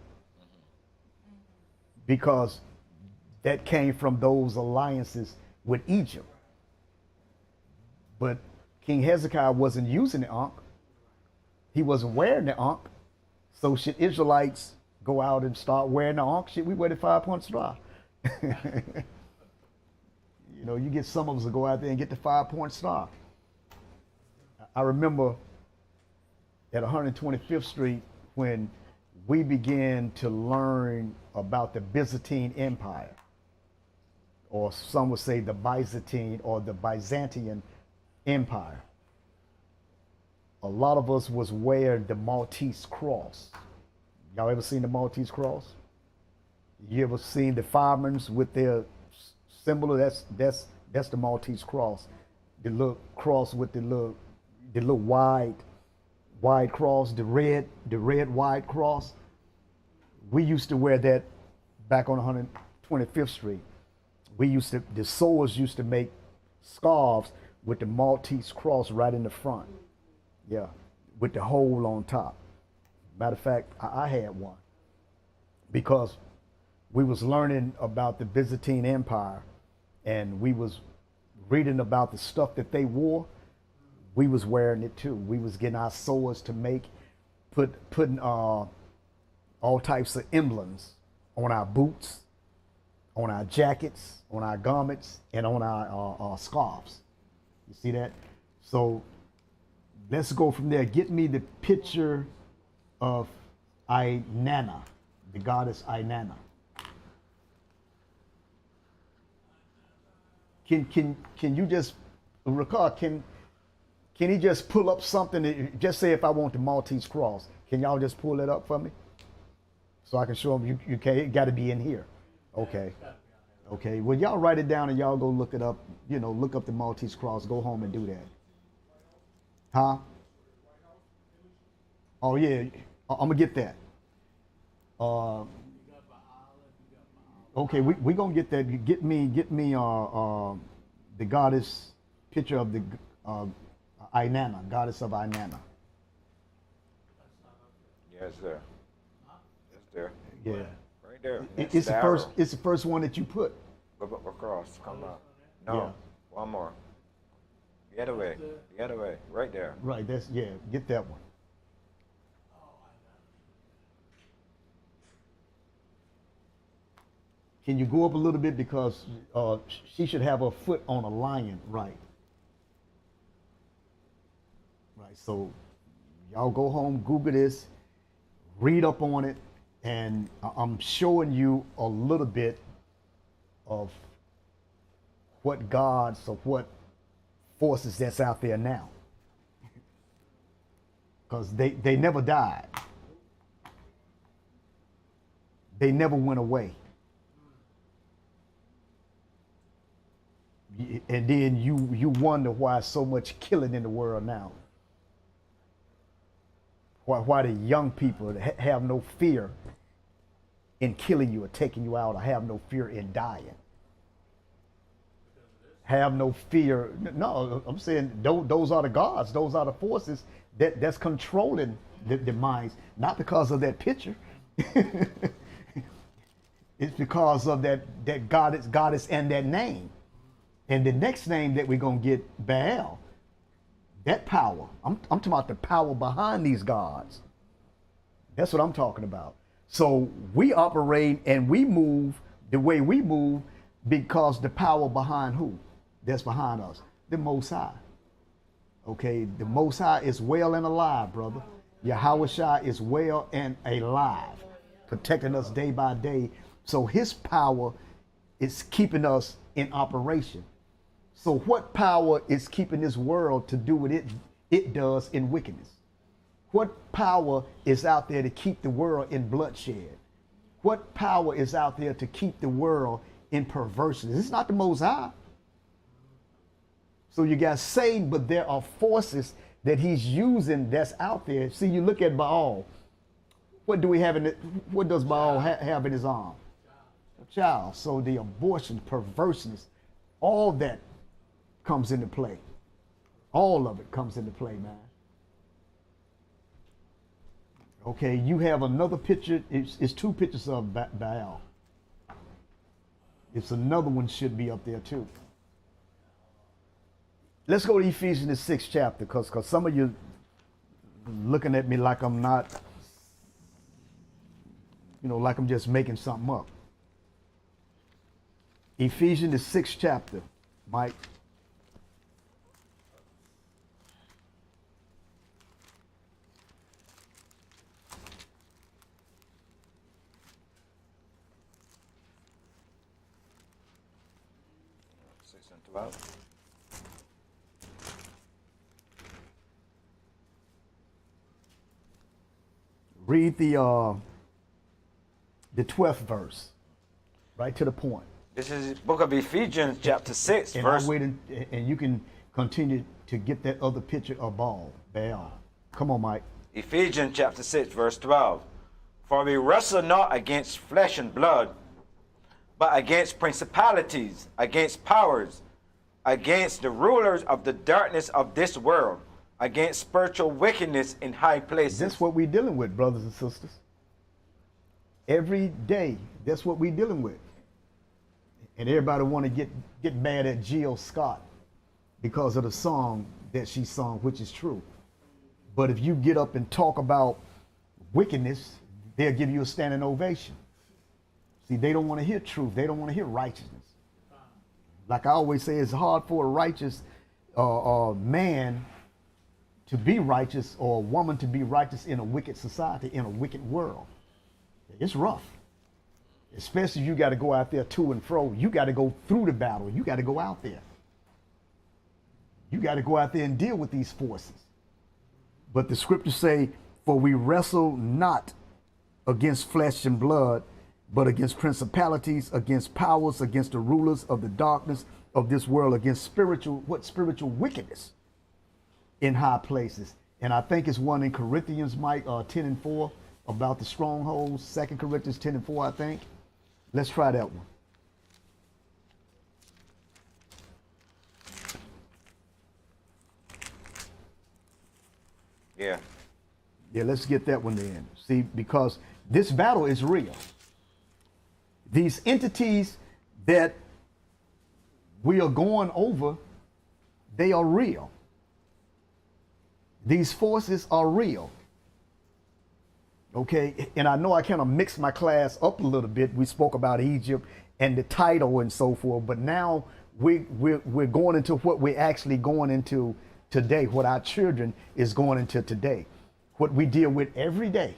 because that came from those alliances with Egypt. But King Hezekiah wasn't using the Ankh. He wasn't wearing the Ankh. So should Israelites go out and start wearing the Ankh? Should we wear the 5-point star? You know, you get some of us to go out there and get the 5-point star. I remember at 125th Street when we began to learn about the Byzantine Empire, or some would say the Byzantine or the Byzantine Empire. A lot of us was wearing the Maltese cross. Y'all ever seen the Maltese cross? You ever seen the firemen with their symbol? That's the Maltese cross. The little cross with the little wide cross, the red wide cross. We used to wear that back on 125th Street. The sewers used to make scarves with the Maltese cross right in the front. Yeah, with the hole on top. Matter of fact, I had one, because we was learning about the Byzantine Empire, and we was reading about the stuff that they wore. We was wearing it too. We was getting our sewers to putting all types of emblems on our boots, on our jackets, on our garments, and on our scarves. You see that? So let's go from there. Get me the picture of Inanna, the goddess Inanna. Can you just recall? Can he just pull up something? Just say if I want the Maltese cross, can y'all just pull it up for me, so I can show them? You can't. Got to be in here. Okay. Okay. Well, y'all write it down and y'all go look it up. You know, look up the Maltese cross. Go home and do that. Huh? Oh yeah. I'm gonna get that. Okay, we gonna get that. Get me the goddess picture of the Inanna, goddess of Inanna. Yeah, it's there. It's there. Yeah. Right there. It's the first. It's the first one that you put. Go across. Come out. No. Yeah. One more. The other way. The other way. Right there. Right. Get that one. Can you go up a little bit, because she should have her foot on a lion, right? Right. So y'all go home, Google this, read up on it, and I'm showing you a little bit of what gods or what forces that's out there now, because they never died. They never went away. And then you wonder why so much killing in the world now. Why the young people have no fear in killing you or taking you out, or have no fear in dying. Have no fear. No, I'm saying those are the gods. Those are the forces that's controlling the minds. Not because of that picture. It's because of that goddess and that name. And the next name that we're gonna get, Baal, that power. I'm talking about the power behind these gods. That's what I'm talking about. So we operate and we move the way we move because the power behind who? That's behind us. The Most High. Okay, the Most High is well and alive, brother. Yahweh Shai is well and alive, protecting us day by day. So his power is keeping us in operation. So what power is keeping this world to do what it does in wickedness? What power is out there to keep the world in bloodshed? What power is out there to keep the world in perversion? It's not the Most High. So you got Satan, but there are forces that he's using that's out there. See, you look at Baal. What do we have in it? What does Baal have in his arm? A child. So the abortion, perverseness, all that comes into play. All of it comes into play, man. Okay, you have another picture. It's two pictures of Baal. It's another one should be up there too. Let's go to Ephesians the 6th chapter, because some of you looking at me like I'm not, like I'm just making something up. Ephesians the 6th chapter, Mike. Read the 12th verse, right to the point. This is the book of Ephesians, chapter 6, and verse. I'll wait and you can continue to get that other picture of Baal. Come on, Mike. Ephesians, chapter 6, verse 12. For we wrestle not against flesh and blood, but against principalities, against powers, against the rulers of the darkness of this world, against spiritual wickedness in high places. That's what we're dealing with, brothers and sisters. Every day, that's what we're dealing with. And everybody want to get mad at Jill Scott because of the song that she sung, which is true. But if you get up and talk about wickedness, they'll give you a standing ovation. See, they don't want to hear truth. They don't want to hear righteousness. Like I always say, it's hard for a righteous man to be righteous or a woman to be righteous in a wicked society, in a wicked world. It's rough. Especially if you got to go out there to and fro. You got to go through the battle. You got to go out there. You got to go out there and deal with these forces. But the scriptures say, for we wrestle not against flesh and blood, but against principalities, against powers, against the rulers of the darkness of this world, against spiritual wickedness in high places. And I think it's one in Corinthians, Mike, 10 and 4, about the strongholds. 2 Corinthians 10 and 4, I think. Let's try that one. Yeah, let's get that one then. See, because this battle is real. These entities that we are going over, they are real. These forces are real. Okay, and I know I kind of mixed my class up a little bit. We spoke about Egypt and the title and so forth, but now we're going into what we're actually going into today, what our children is going into today, what we deal with every day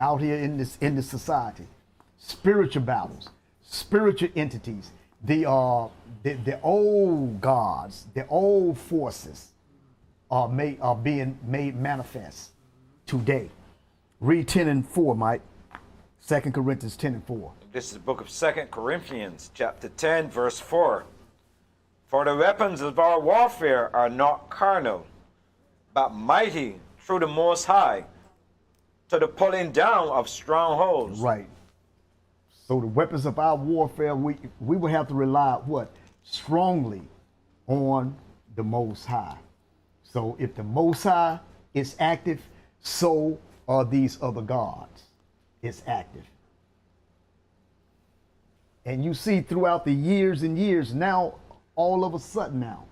out here in this society. Spiritual battles, spiritual entities, the old gods, the old forces are being made manifest today. Read 10 and 4, Mike. 2 Corinthians 10 and 4. This is the book of 2 Corinthians, chapter 10, verse 4. For the weapons of our warfare are not carnal, but mighty through the Most High, to the pulling down of strongholds. Right. So the weapons of our warfare, we will have to rely strongly on the Most High. So if the Most High is active, so are these other gods. It's active. And you see throughout the years and years, now, all of a sudden now,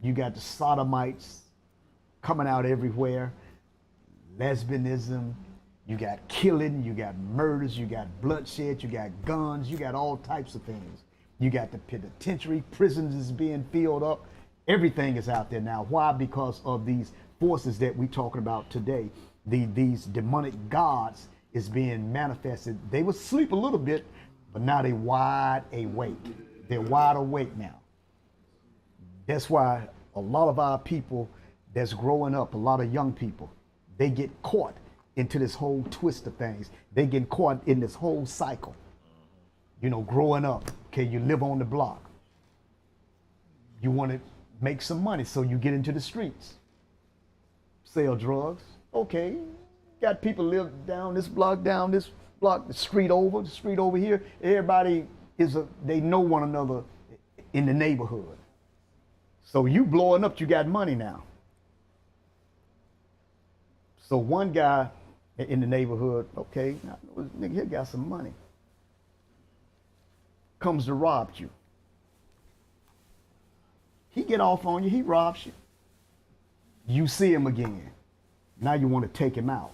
you got the sodomites coming out everywhere, lesbianism, you got killing, you got murders, you got bloodshed, you got guns, you got all types of things. You got the penitentiary, prisons is being filled up. Everything is out there now. Why? Because of these forces that we're talking about today. These demonic gods is being manifested. They would sleep a little bit, but now they wide awake. They're wide awake now. That's why a lot of our people that's growing up, a lot of young people, they get caught into this whole twist of things. They get caught in this whole cycle. You know, growing up, okay, you live on the block. You want to make some money, so you get into the streets. Sell drugs. Okay, got people live down this block, the street over here. Everybody they know one another in the neighborhood. So you blowing up, you got money now. So one guy in the neighborhood, okay, now, nigga here got some money. Comes to rob you. He get off on you, he robs you. You see him again. Now you want to take him out.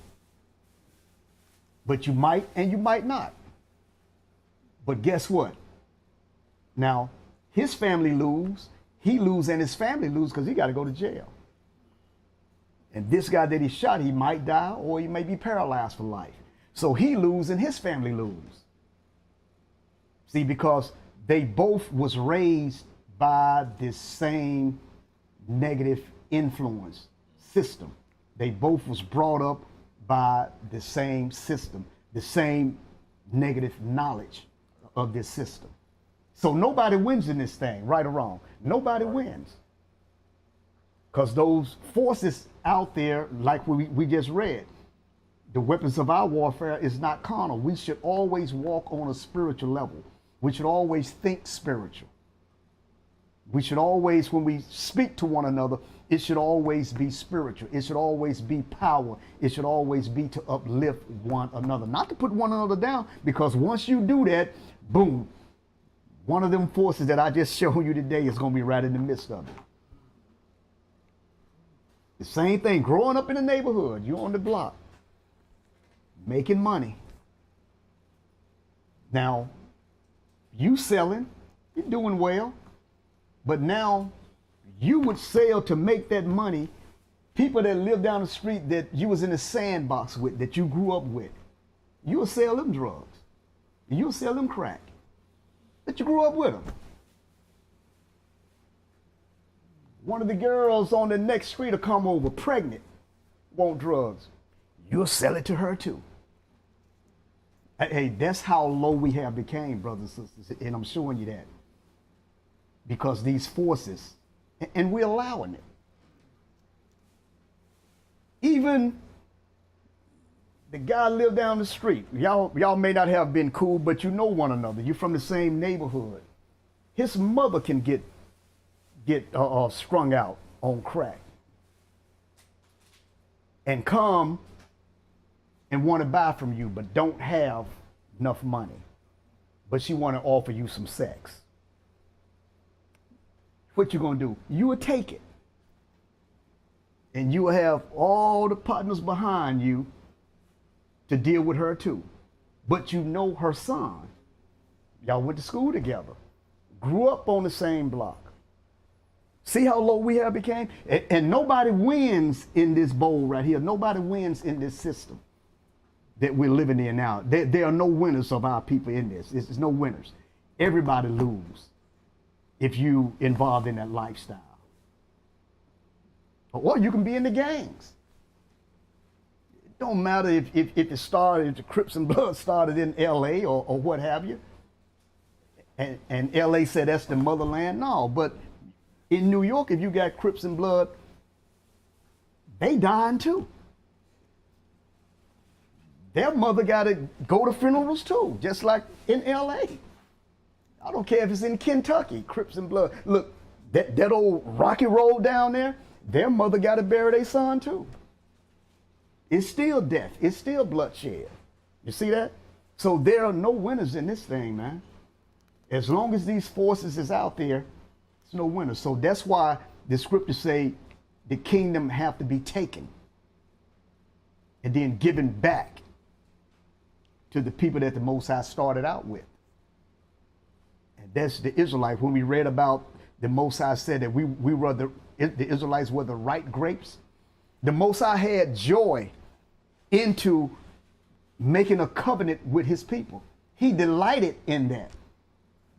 But you might and you might not. But guess what? Now, his family lose, he lose, and his family lose because he got to go to jail. And this guy that he shot, he might die or he may be paralyzed for life. So he lose and his family lose. See, because they both was raised by this same negative influence system. They both was brought up by the same system, the same negative knowledge of this system. So nobody wins in this thing, right or wrong. Nobody wins. Because those forces out there, like we just read, the weapons of our warfare is not carnal. We should always walk on a spiritual level. We should always think spiritual. We should always, when we speak to one another, it should always be spiritual. It should always be power. It should always be to uplift one another. Not to put one another down, because once you do that, boom, one of them forces that I just showed you today is going to be right in the midst of it. The same thing, growing up in the neighborhood, you on the block, making money. Now, you selling, you're doing well, but now you would sell to make that money. People that live down the street that you was in a sandbox with, that you grew up with, you will sell them drugs. You'll sell them crack. That you grew up with them. One of the girls on the next street will come over, pregnant, want drugs. You'll sell it to her too. Hey, that's how low we have became, brothers and sisters, and I'm showing you that. Because these forces, and we're allowing it. Even the guy lived down the street. Y'all may not have been cool, but you know one another. You're from the same neighborhood. His mother can get strung out on crack and come and want to buy from you, but don't have enough money. But she want to offer you some sex. What you gonna do? You will take it. And you will have all the partners behind you to deal with her too. But you know her son. Y'all went to school together. Grew up on the same block. See how low we have became? And nobody wins in this bowl right here. Nobody wins in this system that we're living in now. There are no winners of our people in this. There's no winners. Everybody lose if you involved in that lifestyle. Or you can be in the gangs. It don't matter if it started, if the Crips and Bloods started in LA or what have you. And LA said that's the motherland. No, but in New York, if you got Crips and Blood, they dying too. Their mother got to go to funerals too, just like in LA. I don't care if it's in Kentucky, Crips and Blood. Look, that old Rocky Road down there, their mother got to bury their son too. It's still death. It's still bloodshed. You see that? So there are no winners in this thing, man. As long as these forces is out there, there's no winners. So that's why the scriptures say the kingdom have to be taken and then given back to the people that the Most High started out with. And that's the Israelites. When we read about the Most High said that we were the Israelites were the right grapes. The Most High had joy into making a covenant with his people. He delighted in that.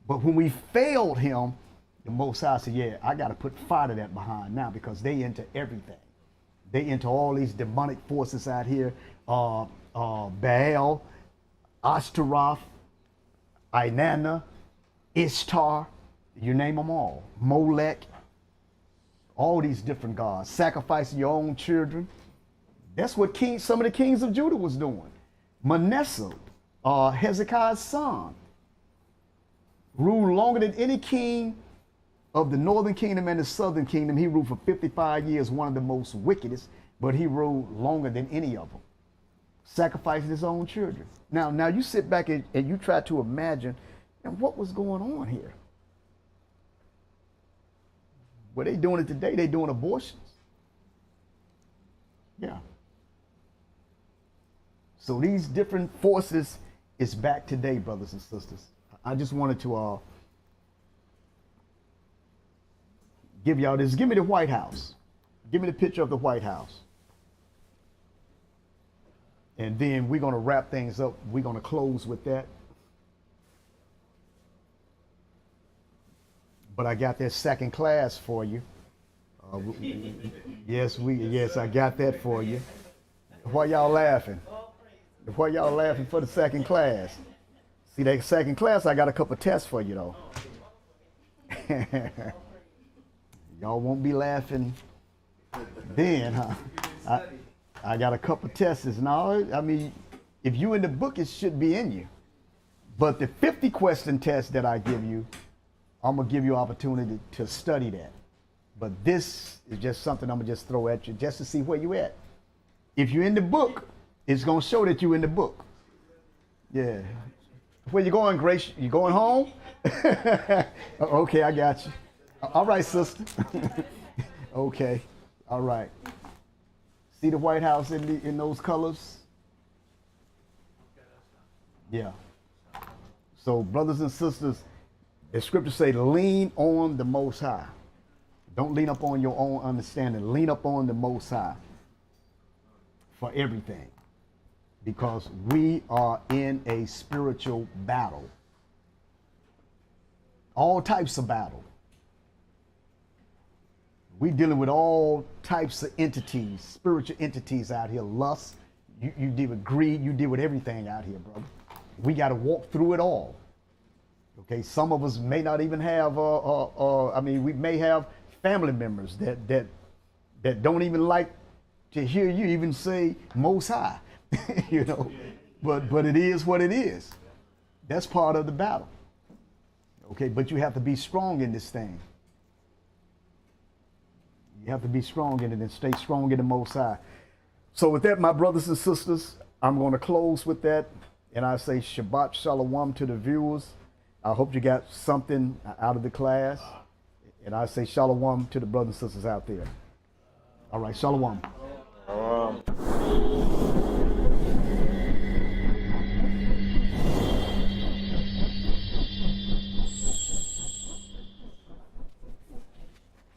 But when we failed him, the Most High said, yeah, I got to put fire to that behind now, because they into everything. They into all these demonic forces out here. Baal, Ashtaroth, Inanna, Ishtar, you name them all. Molech, all these different gods. Sacrificing your own children. That's what some of the kings of Judah was doing. Manasseh, Hezekiah's son, ruled longer than any king of the northern kingdom and the southern kingdom. He ruled for 55 years, one of the most wickedest, but he ruled longer than any of them, sacrificing his own children. Now you sit back and you try to imagine, and what was going on here? Well, they doing it today. They doing abortions. Yeah. So these different forces is back today, brothers and sisters. I just wanted to give y'all this. Give me the White House. Give me the picture of the White House. And then we're going to wrap things up. We're going to close with that. But I got that second class for you. Yes, I got that for you. Why y'all laughing? Why y'all laughing for the second class? See, that second class, I got a couple tests for you, though. Y'all won't be laughing then, huh? I got a couple tests. Now, I mean, if you in the book, it should be in you. But the 50 question test that I give you, I'm going to give you an opportunity to study that. But this is just something I'm going to just throw at you just to see where you at. If you're in the book, it's going to show that you're in the book. Yeah. Where you going, Grace? You going home? Okay, I got you. All right, sister. Okay. All right. See the White House in those colors? Yeah. So, brothers and sisters, the scriptures say, lean on the Most High. Don't lean up on your own understanding. Lean up on the Most High for everything. Because we are in a spiritual battle. All types of battle. We dealing with all types of entities, spiritual entities out here. Lust, you deal with greed, you deal with everything out here, brother. We got to walk through it all. Okay, some of us may not even have, we may have family members that don't even like to hear you even say Most High, you know. But it is what it is. That's part of the battle. Okay, but you have to be strong in this thing. You have to be strong in it and stay strong in the Most High. So with that, my brothers and sisters, I'm going to close with that. And I say Shabbat Shalom to the viewers. I hope you got something out of the class. And I say Shalom to the brothers and sisters out there. All right, Shalom.